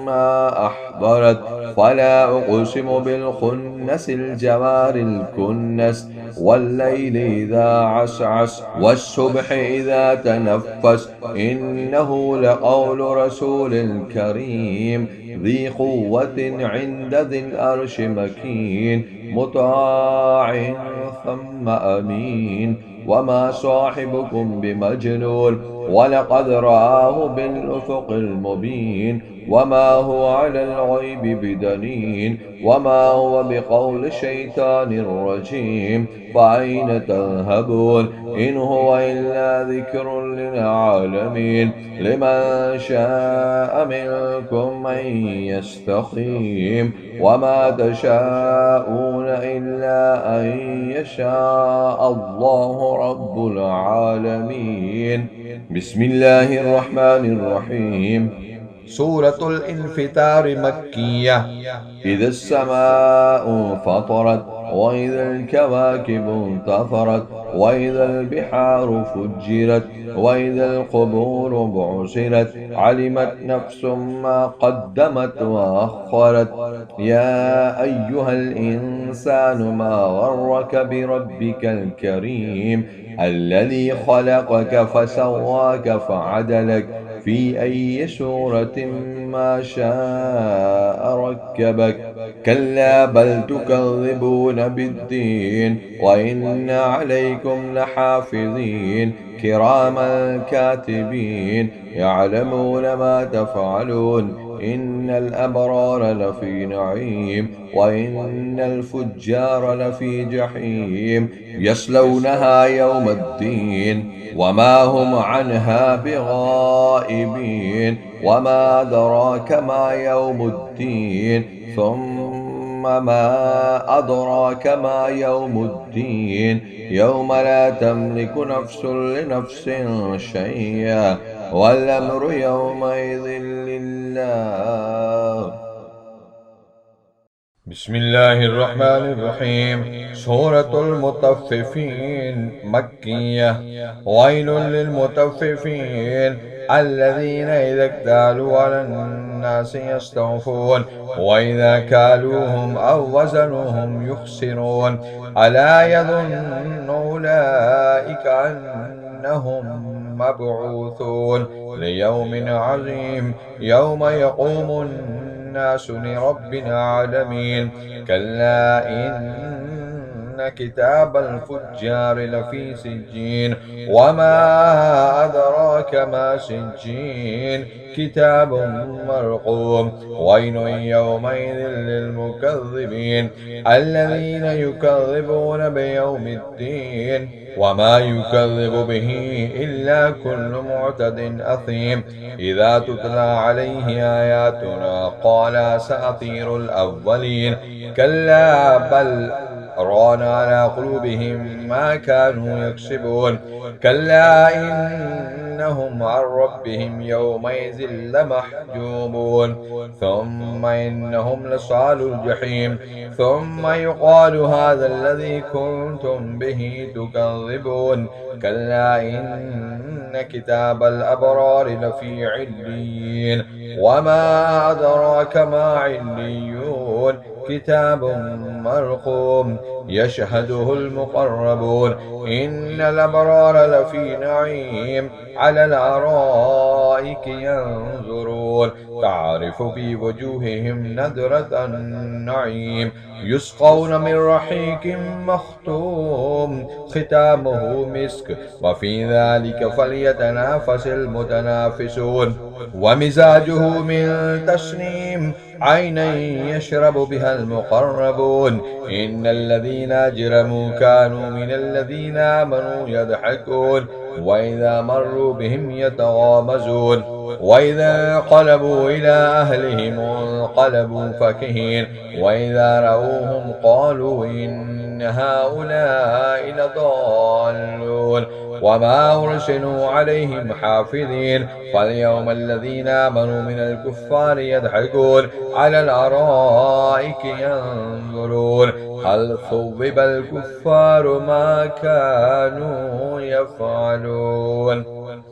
Speaker 2: ما أحضرت فلا أقسم بالخنس الجوار الكنس والليل إذا عسعس والصبح إذا تنفس إنه لقول رسول كريم ذي قوة عند ذي الأرش مكين مطاع ثم أمين وما صاحبكم بمجنون ولقد رآه بالأفق المبين وما هو على الغيب بدليل وما هو بقول شيطان رجيم فأين تذهبون إن هو إلا ذكر للعالمين لمن شاء منكم أن يستقيم وما تشاءون إلا أن يشاء الله رب العالمين. بسم الله الرحمن الرحيم.
Speaker 3: سورة الانفطار مكية.
Speaker 2: إذا السماء فطرت وإذا الكواكب انتثرت وإذا البحار فجرت وإذا القبور بعثرت علمت نفس ما قدمت وأخرت يا أيها الإنسان ما غرك بربك الكريم الذي خلقك فسواك فعدلك في أي سورة ما شاء ركبك كلا بل تكذبون بالدين وإن عليكم لحافظين كراما كاتبين يعلمون ما تفعلون إن الأبرار لفي نعيم وإن الفجار لفي جحيم يصلونها يوم الدين وما هم عنها بغائبين وما أدراك ما يوم الدين ثم ما أدراك ما يوم الدين يوم لا تملك نفس لنفس شيئا والأمر يومئذ لله.
Speaker 3: بسم الله الرحمن الرحيم. سورة المطففين مكية. ويل للمطففين الذين إذا اكتالوا على الناس يستوفون وإذا كالوهم أو وزنوهم يخسرون. ألا يظن أولئك أنهم مبعوثون ليوم عظيم يوم يقوم الناس لرب العالمين. كلا إن كتاب الفجار لفي سجين وما أدراك ما سجين كتاب مرقوم. ويل يومئذ للمكذبين الذين يكذبون بيوم الدين وما يكذب به إلا كل معتد أثيم. إذا تتلى عليه آياتنا قال أساطير الأولين. كلا بل ران على قلوبهم ما كانوا يكسبون. كلا إنهم عن ربهم يومئذ لمحجوبون. ثم إنهم لصال الجحيم. ثم يقال هذا الذي كنتم به تكذبون. كلا إن كتاب الأبرار لفي عليين وما أدراك ما عليون كتاب مرقوم يشهده المقربون. إن الأبرار لفي نعيم على الأرائك ينظرون تعرف في وجوههم نضرة النعيم يسقون من رحيق مختوم ختامه مسك وفي ذلك فليتنافس المتنافسون. ومزاجه من تسنيم عينا يشرب بها المقربون. إن الذين أجرموا كانوا من الذين آمنوا يضحكون وإذا مروا بهم يتغامزون. وإذا انقلبوا إلى أهلهم انقلبوا فكهين. وإذا رأوهم قالوا إن هؤلاء لضالون وما أرسلوا عليهم حافظين. فاليوم الذين آمنوا من الكفار يضحكون على الأرائك ينظرون هل ثوب الكفار ما كانوا يفعلون.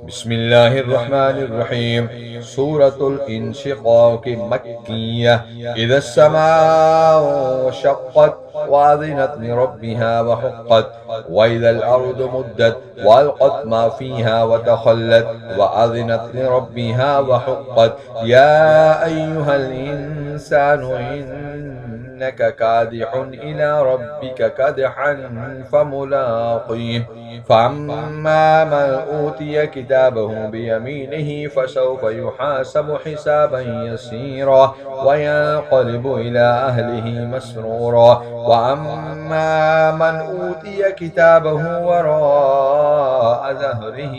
Speaker 3: بسم الله الرحمن الرحيم. سورة الانشقاق مكية. إذا السماء شقت وأذنت لربها وحقت وإذا الأرض مدت وألقت ما فيها وتخلت وأذنت لربها وحقت. يا أيها الإنسان إنك كادح إلى ربك كدحا فملاقيه. فأما من أوتي كتابه بيمينه فسوف يحاسب حسابا يسيرا وينقلب إلى أهله مسرورا. وأما من أوتي كتابه وراء ظهره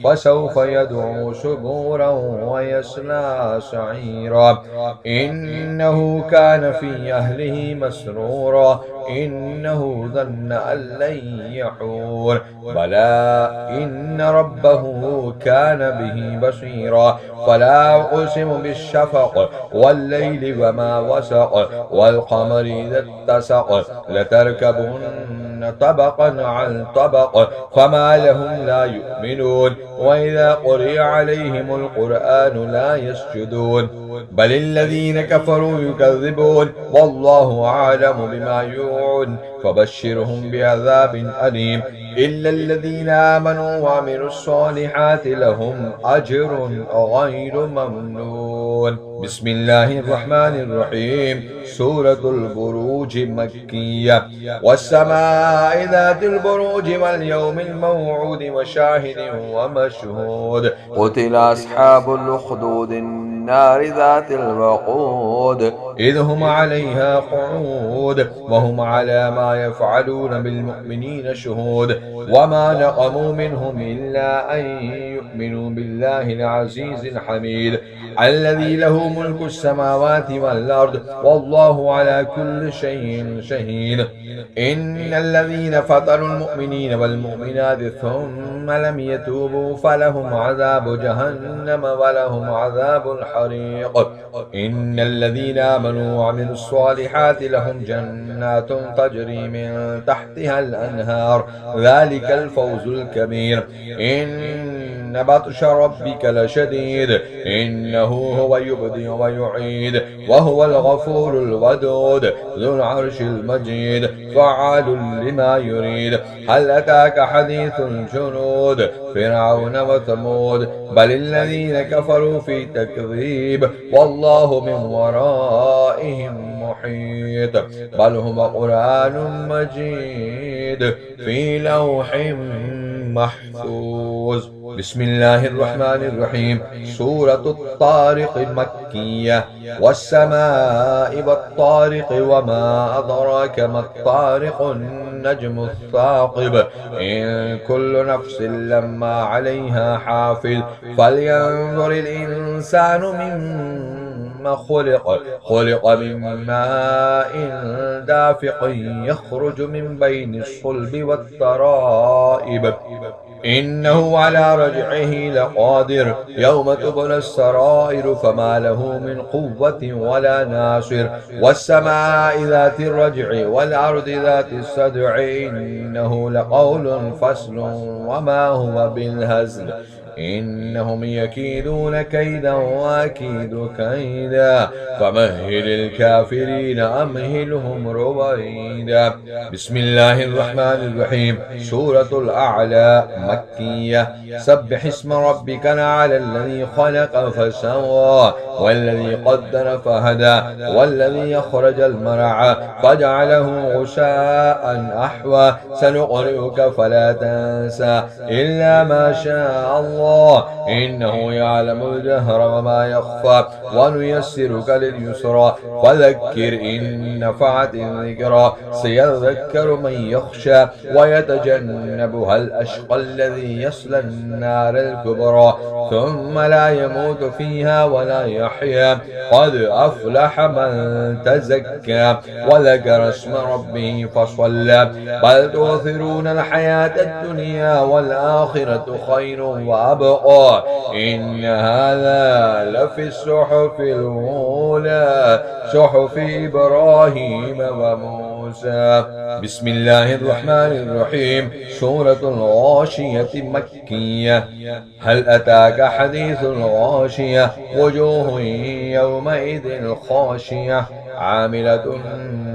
Speaker 3: فسوف يدعو سبورا ويصلى سعيرا. إنه كان في أهله مسرورا إنه ظن أن لن يحور. بلى إن ربه كان به بصيرا. فلا أقسم بالشفق والليل وما وسق والقمر إذا اتسق لتركبن طبقا عن طبق فما لهم لا يؤمنون. وإذا قرئ عليهم القرآن لا يسجدون بل الذين كفروا يكذبون والله أعلم بما يوعون فبشرهم بعذاب أليم. إلا الذين آمنوا وعملوا الصالحات لهم أجر غير ممنون. بسم الله الرحمن الرحيم. سورة البروج مكية. والسماء ذات البروج واليوم الموعود وشاهد ومشهود.
Speaker 2: قتل أصحاب الأخدود النار ذات الوقود
Speaker 3: إذ هم عليها قعود وهم على ما يفعلون بالمؤمنين شهود وما نقموا منهم إلا أن يؤمنوا بالله العزيز الحميد الذي له ملك السماوات والأرض والله على كل شيء شهيد. إن الذين فتنوا المؤمنين والمؤمنات ثم لم يتوبوا فلهم عذاب جهنم ولهم عذاب الحريق. إن الذين آمنوا وعملوا الصالحات لهم جنات تجري من تحتها الأنهار ذلك الفوز الكبير. إن بطش ربك لشديد إنه هو يبدئ ويعيد وهو الغفور الودود ذو العرش المجيد فعال لما يريد. هل أتاك حديث الجنود فرعون وثمود بل الذين كفروا في تكذيب والله من ورائهم محيط بل هم قرآن مجيد في لوح محفوظ. بسم الله الرحمن الرحيم. سورة الطارق مكية. والسماء والطارق وما أدراك ما الطارق النجم الثاقب إن كل نفس لما عليها حافظ فلينظر الإنسان مما خلق من ماء دافق يخرج من بين الصلب والترائب إنه على رجعه لقادر يوم تبلى السرائر فما له من قوة ولا ناصر. والسماء ذات الرجع والأرض ذات الصدع إنه لقول فصل وما هو بالهزل إنهم يكيدون كيدا وأكيد كيدا فمهل الكافرين أمهلهم رويدا. بسم الله الرحمن الرحيم. سورة الأعلى مكية. سبح اسم ربك الأعلى الذي خلق فسوى والذي قدر فهدى والذي يخرج المرعى فجعله غشاء أحوى سنقرئك فلا تنسى إلا ما شاء الله إنه يعلم الجهر وما يخفى ونيسرك لليسرى فذكر إن نفعت الذكرى سيذكر من يخشى ويتجنبها الأشقى الذي يصلى النار الكبرى ثم لا يموت فيها ولا يحيا قد أفلح من تزكى وذكر اسم ربه فصلى بل تؤثرون الحياة الدنيا والآخرة خير وأبقى إن هذا لفي الصحف الأولى صحف إبراهيم وموسى. بسم الله الرحمن الرحيم. سورة الغاشية مكية. هل أتاك حديث الغاشية وجوه يومئذ خاشية عاملة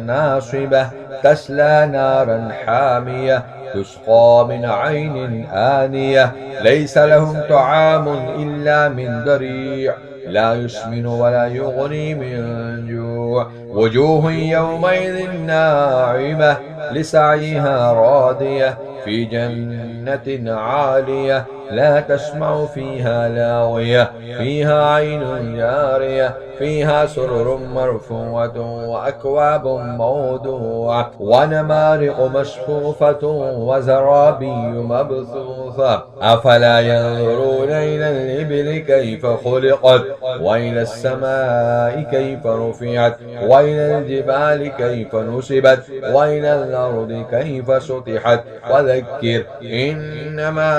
Speaker 3: ناصبة تسلى نارا حامية تسقى من عين آنية ليس لهم طعام إلا من ضريع لا يسمن ولا يغني من جوع وجوه يومئذ ناعمة لسعيها راضية في جنة عالية لا تسمع فيها لاغية فيها عين جارية فيها سرر مرفوعة وأكواب موضوعة ونمارق مصفوفة وزرابي مبثوثة أفلا ينظرون إلى الإبل كيف خلقت وإلى السماء كيف رفعت وإلى الجبال كيف نصبت وإلى الأرض كيف سطحت وذكر إنما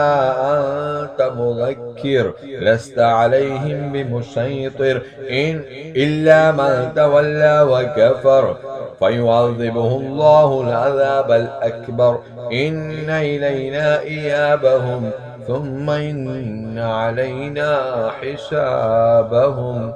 Speaker 3: أنت مذكر لست عليهم بمسيطر إلا من تولى وكفر فيعذبه الله العذاب الأكبر إن إلينا إيابهم ثم إن علينا حسابهم.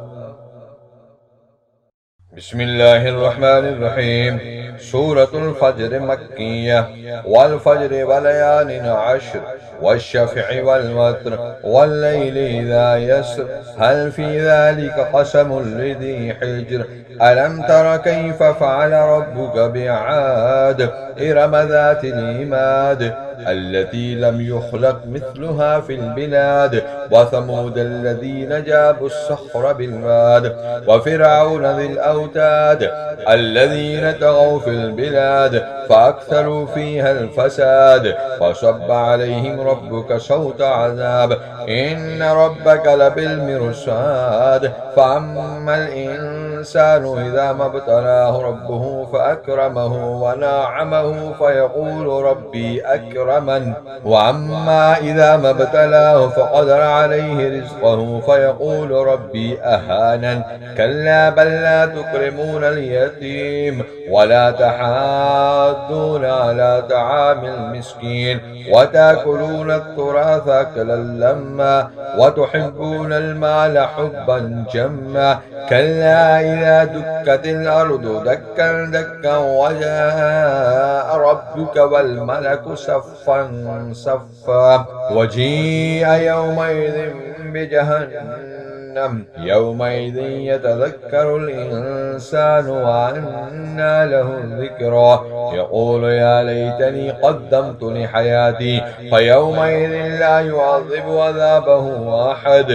Speaker 3: بسم الله الرحمن الرحيم. سورة الفجر مكية. والفجر وليال عشر والشفع والوتر والليل إذا يسر هل في ذلك قسم لذي حجر ألم تر كيف فعل ربك بعاد إرم ذات العماد التي لم يخلق مثلها في البلاد وثمود الذين جابوا الصخر بالواد وفرعون ذي الأوتاد الذين طغوا في البلاد فأكثروا فيها الفساد فصب عليهم ربك صوت عذاب إن ربك لبالمرصاد فأما الإنسان إذا ما ابتلاه ربه فأكرمه ونعمه فيقول ربي أكرمن وأما إذا ما ابتلاه فقدر عليه رزقه فيقول ربي أهانن كلا بل لا تكرمون اليتيم ولا تحاضون على طعام المسكين وتأكلون التراث أكلا لما وتحبون المال حبا جما كلا إذا دكت الأرض دكا دكا وجاء ربك والملك صفا صفا وجيء يومئذ بجهنم يومئذ يتذكر الإنسان وأنى له الذكرى يقول يا ليتني قدمت لحياتي فيومئذ لا يعذب عذابه أحد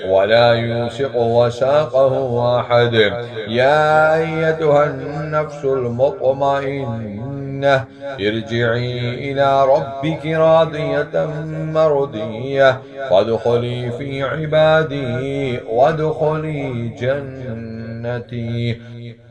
Speaker 3: ولا يوثق وثاقه أحد يا أيتها النفس المطمئنة ارجعي إلى ربك راضية مرضية فادخلي في عبادي وادخلي جنتي.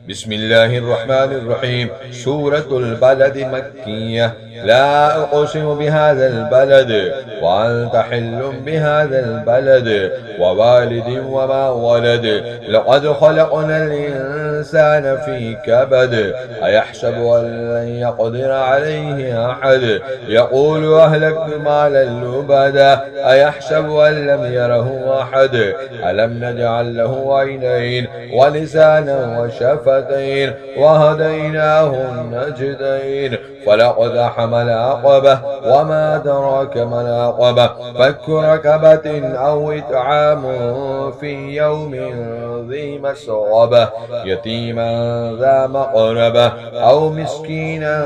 Speaker 3: بسم الله الرحمن الرحيم. سورة البلد مكية. لا أقسم بهذا البلد وأنت حل بهذا البلد ووالد وما ولد لقد خلقنا الإنسان في كبد أيحسب أن لن يقدر عليه أحد يقول أهلكت مالا لبدا أيحسب أن لم يره أحد ألم نجعل له عينين ولسانا وشفتين وهديناه النجدين فلقد حمل عقبة وما أدراك ما العقبة فك ركبة أو إطعام في يوم ذي مسغبة يتيما ذا مقربة أو مسكينا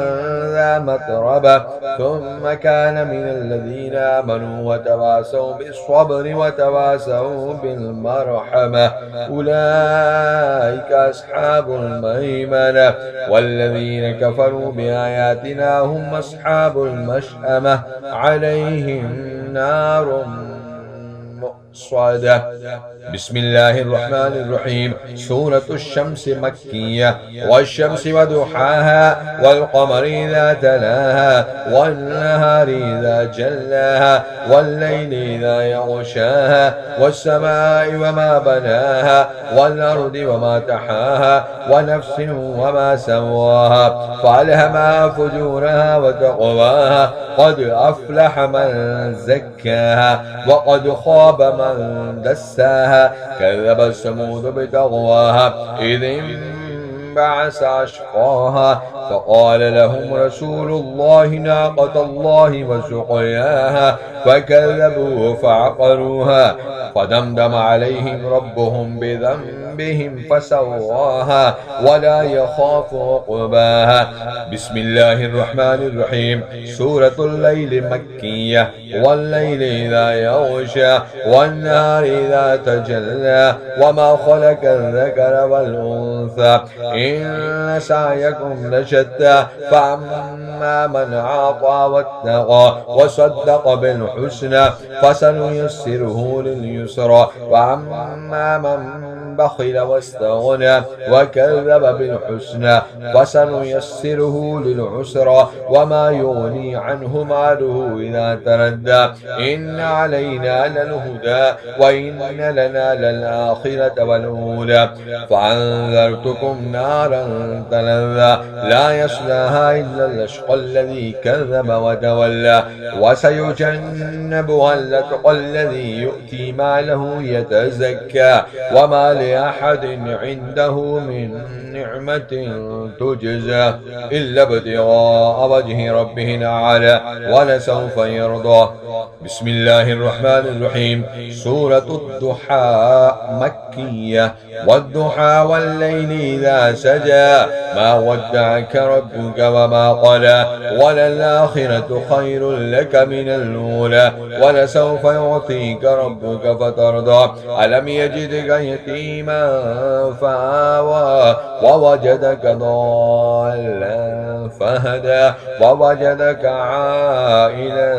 Speaker 3: ذا متربة ثم كان من الذين آمنوا وتواصوا بالصبر وتواصوا بالمرحمة أولئك أصحاب الميمنة والذين كفروا بآياتنا هم أصحاب المشأمة عليهم نار مؤصدة. بسم الله الرحمن الرحيم. سورة الشمس مكية. والشمس وضحاها والقمر إذا تلاها والنهار إذا جلاها والليل إذا يغشاها والسماء وما بناها والأرض وما تحاها ونفس وما سواها فألهمها فجورها وتقواها قد أفلح من زكاها وقد خاب من دساها كذب ثمود بتقواها إذ انبعث أشقاها فقال لهم رسول الله ناقة الله وسقياها فكذبوه فعقروها فدمدم عليهم ربهم بذنبهم فسواها ولا يخاف عقباها. بسم الله الرحمن الرحيم. سورة الليل مكية. والليل إذا يغشى والنهار إذا تجلى وما خلق الذكر والأنثى إن سعيكم لشتى فأما من أعطى واتقى وصدق بالحسنى فسنيسره لليسرى وأما من بخل واستغنى وكذب بالحسنى فسنيسره للعسرى وما يغني عنه ماله إذا تردى إن علينا للهدى وإن لنا للآخرة والأولى فأنذرتكم نارا تلظى لا يصلاها إلا الأشقى الذي كذب وتولى وسيجنبها الأتقى الذي يؤتي ماله يتزكى وما لأحد عنده من نعمة تجزى إلا ابتغاء وجه ربه الأعلى ولسوف يرضى. بسم الله الرحمن الرحيم. سورة الضحى مكية. والضحى والليل إذا سجى ما ودعك ربك وما قلى وللآخرة خير لك من الأولى ولسوف يعطيك ربك فترضى. ألم يجدك يتيما فآوى ووجدك ضالا فهدى ووجدك عائلا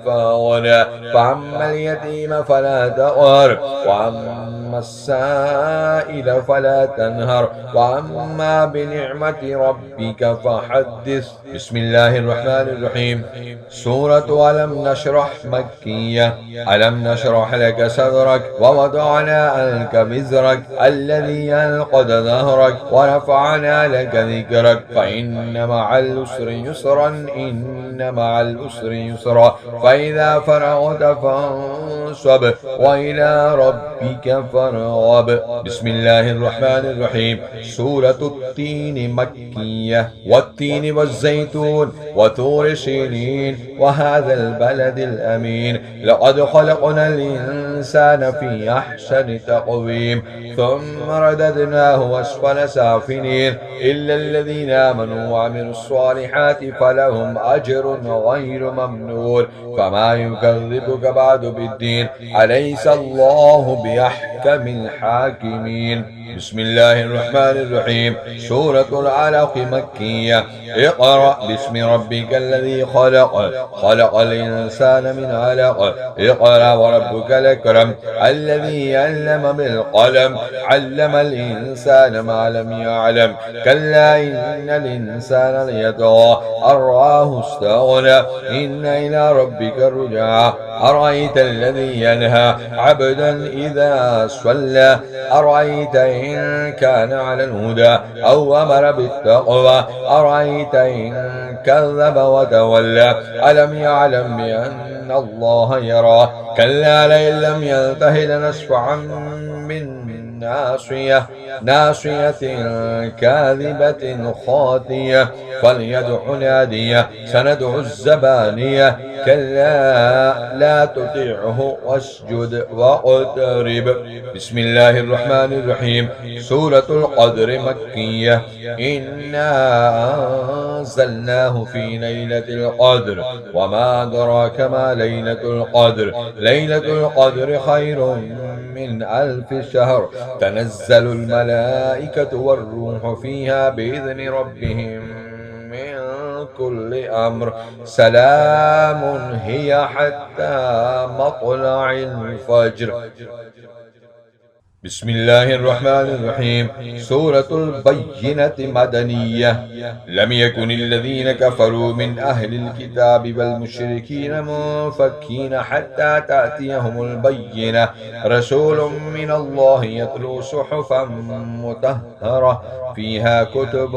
Speaker 3: فأغنى فأما اليتيم فلا تقهر وأما السائل فلا تنهر وأما بنعمة ربك فحدث. بسم الله الرحمن الرحيم. سورة ألم نشرح مكية. ألم نشرح لك صدرك ووضعنا عنك وزرك الذي أنقض ظهرك ورفعنا لك ذكرك فإن مع العسر يسرا إن مع العسر يسرا فإذا فرغت فانصب وإلى ربك فارغب. بسم الله الرحمن الرحيم. سورة التين مكية. والتين والزيتون وطور سينين وهذا البلد الأمين لقد خلقنا الإنسان في أحسن تقويم ثم رددناه أسفل سافلين إلا الذين آمنوا وعملوا الصالحات فلهم أجر غير ممنون فما يكذبك بعد بالدين أليس الله بأحكم الحاكمين. بسم الله الرحمن الرحيم. سورة العلق مكية. اقرأ باسم ربك الذي خلق خلق الإنسان من علق اقرأ وربك الأكرم الذي علم بالقلم علم الإنسان ما لم يعلم كلا إن الإنسان ليطغى أن رآه استغنى إن إلى ربك الرجعى أرأيت الذي ينهى عبدا إذا صلى أرأيت إن كان على الهدى أو أمر بالتقوى أرأيت إن كذب وتولى ألم يعلم بأن الله يرى كلا لئن لم ينته لنسفعا من ناصية كاذبة خاطية فليدع نادية سندع الزبانية كلا لا تطيعه واسجد واقترب. بسم الله الرحمن الرحيم. سورة القدر مكية. إنا أنزلناه في ليلة القدر وما أدراك ما ليلة القدر ليلة القدر خير من 1000 شهر تنزل الملائكة والروح فيها بإذن ربهم من كل أمر سلام هي حتى مطلع الفجر. بسم الله الرحمن الرحيم. سورة البينة مدنية. لم يكن الذين كفروا من أهل الكتاب والمشركين منفكين حتى تأتيهم البينة رسول من الله يتلو صحفا مطهرة فيها كتب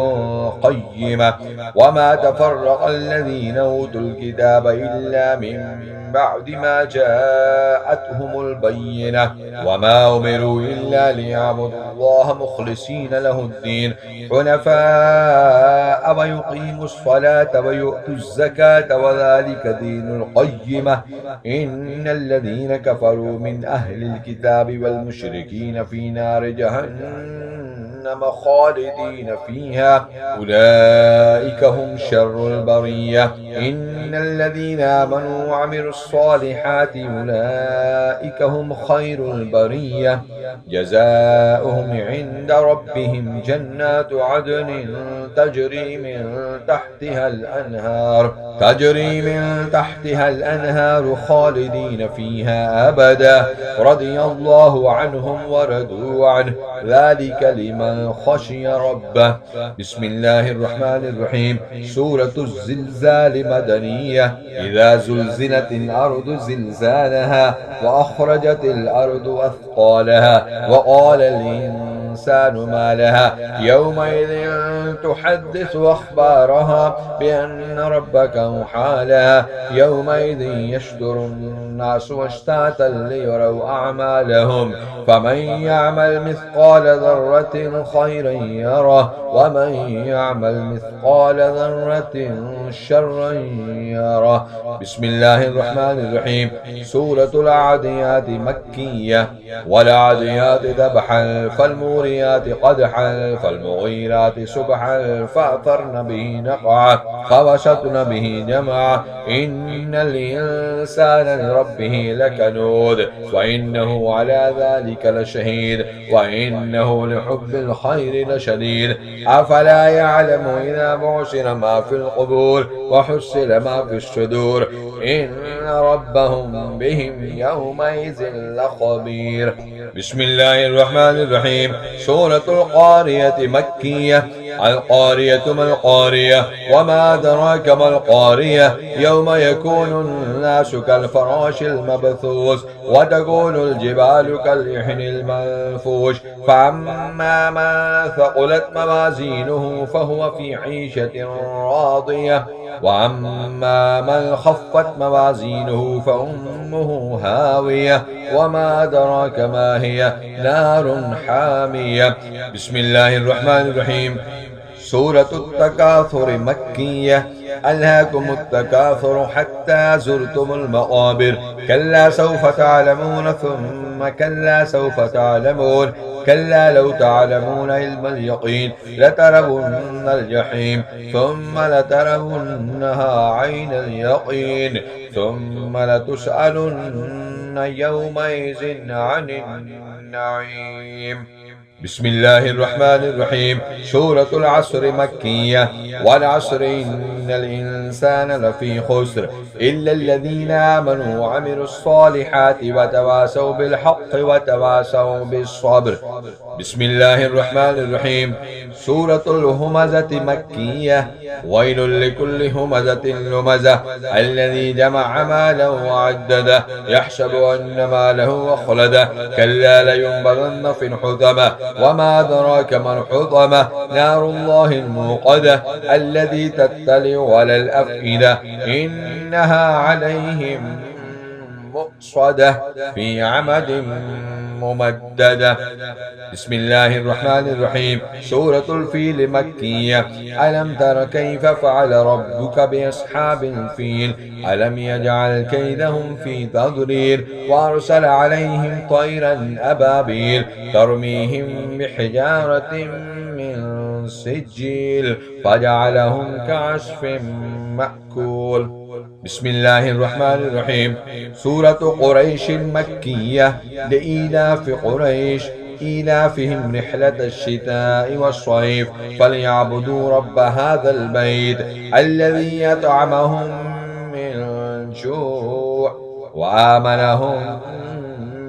Speaker 3: قيمة وما تفرق الذين أوتوا الكتاب إلا من بعد ما جاءتهم البينة وما أمروا إلا ليعبدوا الله مخلصين له الدين حنفاء ويقيموا الصلاة ويؤتوا الزكاة وذلك دين القيمة إن الذين كفروا من أهل الكتاب والمشركين في نار جهنم خالدين فيها أولئك هم شر البرية إن الذين آمنوا وعملوا الصالحات أولئك هم خير البرية جزاؤهم عند ربهم جنات عدن تجري من تحتها الأنهار خالدين فيها أبدا رضي الله عنهم ورضوا عنه ذلك لمن خشي ربه. بسم الله الرحمن الرحيم. سورة الزلزال مدنية. إذا زلزلت الأرض زلزالها وأخرجت الأرض أثقالها وقال الإنسان الإنسان ما لها يومئذ تحدث أخبارها بأن ربك أوحى لها يومئذ يشدر الناس أشتاتا ليروا أعمالهم فمن يعمل مثقال ذرة خيرا يره ومن يعمل مثقال ذرة شرا يره. بسم الله الرحمن الرحيم. سورة العاديات مكية. والعاديات ذبحا فالموريات قدحا فالمغيرات سبحا فأثرن به نقعا فوسطن به جمعا إن الإنسان لربه لكنود وإنه على ذلك لشهيد وإنه لحب الخير لشديد أفلا يعلم إذا بعثر ما في القبور وحصل ما في الصدور إن ربهم بهم يومئذ لخبير. بسم الله الرحمن الرحيم. سورة القارية مكية. القارية ما القارية وما أدراك ما القارية يوم يكون الناس كالفراش المبثوث وتكون الجبال كالعهن المنفوش فأما من ثقلت موازينه فهو في عيشة راضية وأما من خفت موازينه فأمه هاوية وما أدراك ما هي نار حامية. بسم الله الرحمن الرحيم. سورة التكاثر مكية. ألهاكم التكاثر حتى زرتم المقابر كلا سوف تعلمون ثم كلا سوف تعلمون كلا لو تعلمون علم اليقين لترون الجحيم ثم لترونها عين اليقين ثم لتسألن يومئذ عن النعيم. بسم الله الرحمن الرحيم. سورة العصر مكية. والعصر إن الإنسان لفي خسر إلا الذين آمنوا وعملوا الصالحات وتواصوا بالحق وتواصوا بالصبر. بسم الله الرحمن الرحيم. سورة الهمزة مكية. ويل لكل همزة لمزة الذي جمع ماله وعدده يحسب أن ماله أخلده كلا لينبذن في الحطمة وما أدراك ما الحطمة نار الله الموقدة التي تطلع على الأفئدة إنها عليهم مؤصدة في عمد ممددة. بسم الله الرحمن الرحيم. سورة الفيل مكية. ألم تر كيف فعل ربك بأصحاب الفيل ألم يجعل كيدهم في تضليل وأرسل عليهم طيرا أبابيل ترميهم بحجارة من سجيل فجعلهم كعصف مأكول. بسم الله الرحمن الرحيم. سورة قريش مكية. لإيلاف قريش إيلافهم رحلة الشتاء والصيف فليعبدوا رب هذا البيت الذي يطعمهم من جوع وآمنهم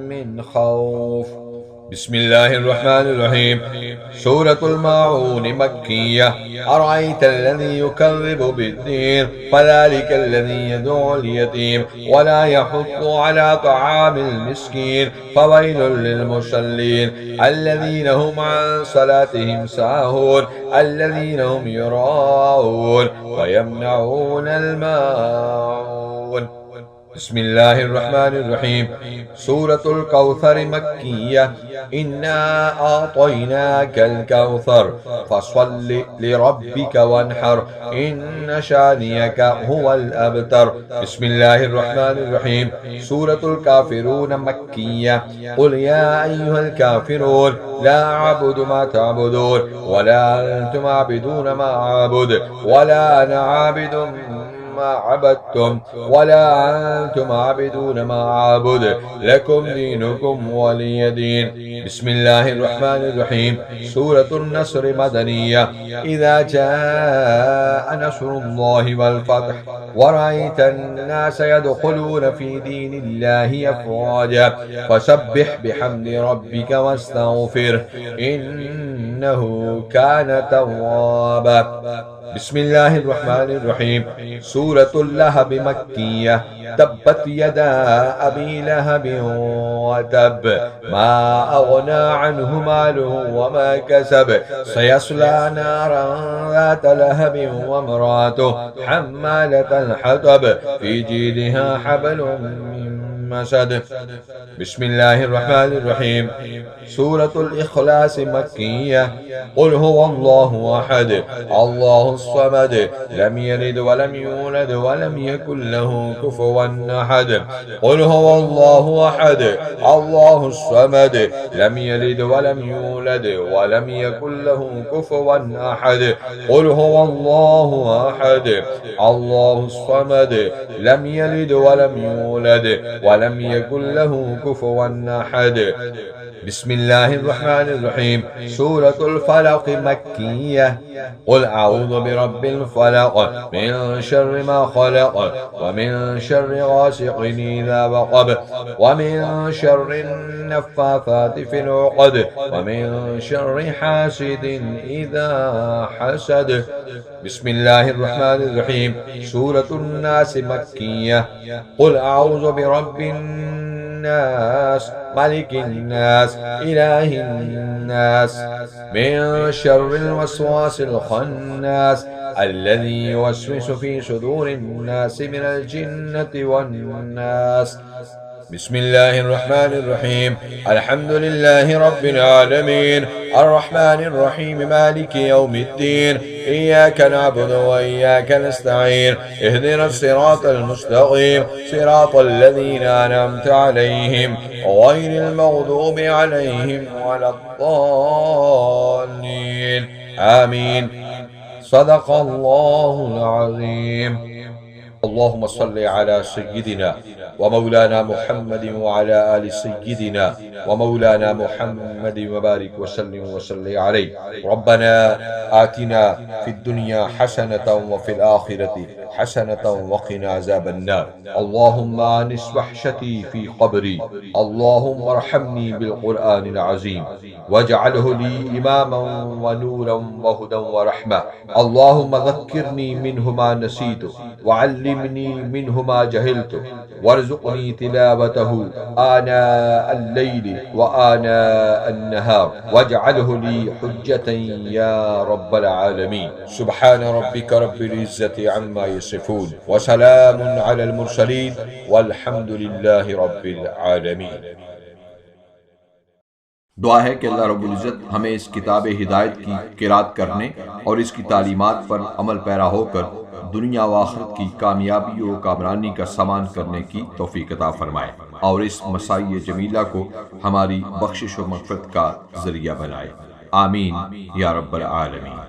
Speaker 3: من خوف. بسم الله الرحمن الرحيم. سورة الماعون مكية. أرأيت الذي يكذب بالدين فذلك الذي يدعو اليتيم ولا يحض على طعام المسكين فويل للمصلين الذين هم عن صلاتهم ساهون الذين هم يراءون ويمنعون الماعون. بسم الله الرحمن الرحيم. سورة الكوثر مكية. إنا أعطيناك الكوثر فصل لربك وانحر إن شانيك هو الأبتر. بسم الله الرحمن الرحيم. سورة الكافرون مكية. قل يا أيها الكافرون لا أعبد ما تعبدون ولا أنتم عابدون ما أعبد ولا أنا عابد ما عبدتم ولا أنتم عابدون ما أعبد لكم دينكم ولي دين. بسم الله الرحمن الرحيم. سورة النصر مدنية. إذا جاء نصر الله والفتح ورأيت الناس يدخلون في دين الله أفواجا فسبح بحمد ربك واستغفره إنه كان توابا. بسم الله الرحمن الرحيم. سورة اللهب مكية. تبت يدا أبي لهب وتب ما أغنى عنه ماله وما كسب سيصلى نارا ذات لهب وامرأته حمالة الحطب في جيدها حبل من مسد. بسم الله الرحمن الرحيم. سورة الإخلاص مكية. قل هو الله أحد الله الصمد لم يلد ولم يولد ولم يكن له كفوا أحد. قل هو الله أحد الله الصمد لم يلد ولم يولد ولم يكن له كفوا أحد. قل هو الله أحد الله الصمد لم يلد ولم يولد ولم يكن له كفوا أحد. بسم الله الرحمن الرحيم. سورة الفلق مكية. قل أعوذ برب الفلق من شر ما خلق ومن شر غاسق إذا وقب ومن شر النفاثات في العقد ومن شر حاسد إذا حسد. بسم الله الرحمن الرحيم. سورة الناس مكية. قل أعوذ برب الناس ملك الناس إله الناس من شر الوسواس الخناس الذي يوسوس في صدور الناس من الجنة والناس. بسم الله الرحمن الرحيم. الحمد لله رب العالمين الرحمن الرحيم مالك يوم الدين إياك نعبد وإياك نستعين اهدنا الصراط المستقيم صراط الذين أنعمت عليهم غير المغضوب عليهم ولا الضالين آمين. صدق الله العظيم. اللهم صل على سيدنا ومولانا محمد وعلى آل سيدنا ومولانا محمد وبارك وسلم عليه. ربنا آتنا في الدنيا حسنة وفي الآخرة حسنة وقنا عذاب النار. اللهم آنس وحشتي في قبري. اللهم ارحمني بالقرآن العظيم واجعله لي إماما ونورا وهدى ورحمة. اللهم ذكرني منه ما نسيت وعلمني منه ما جهلت وارزقني تلاوته آناء الليل وآناء النهار واجعله لي حجة يا رب العالمين. سبحان ربك رب العزة عما يصفون وسلام على المرسلين والحمد لله رب العالمين.
Speaker 1: दुआ है कि अल्लाह रब्बुल इज़्ज़त हमें इस किताब हिदायत की क़िरात करने और इसकी तालीमात पर अमल पैरा होकर दुनिया व आखिरत की कामयाबी और कामरानी का सामान करने की तौफीक अता फरमाए और इस मसाई जमीला को हमारी बख्शिश व मग़फ़िरत का ज़रिया बनाए। आमीन या रब्बल आलमीन।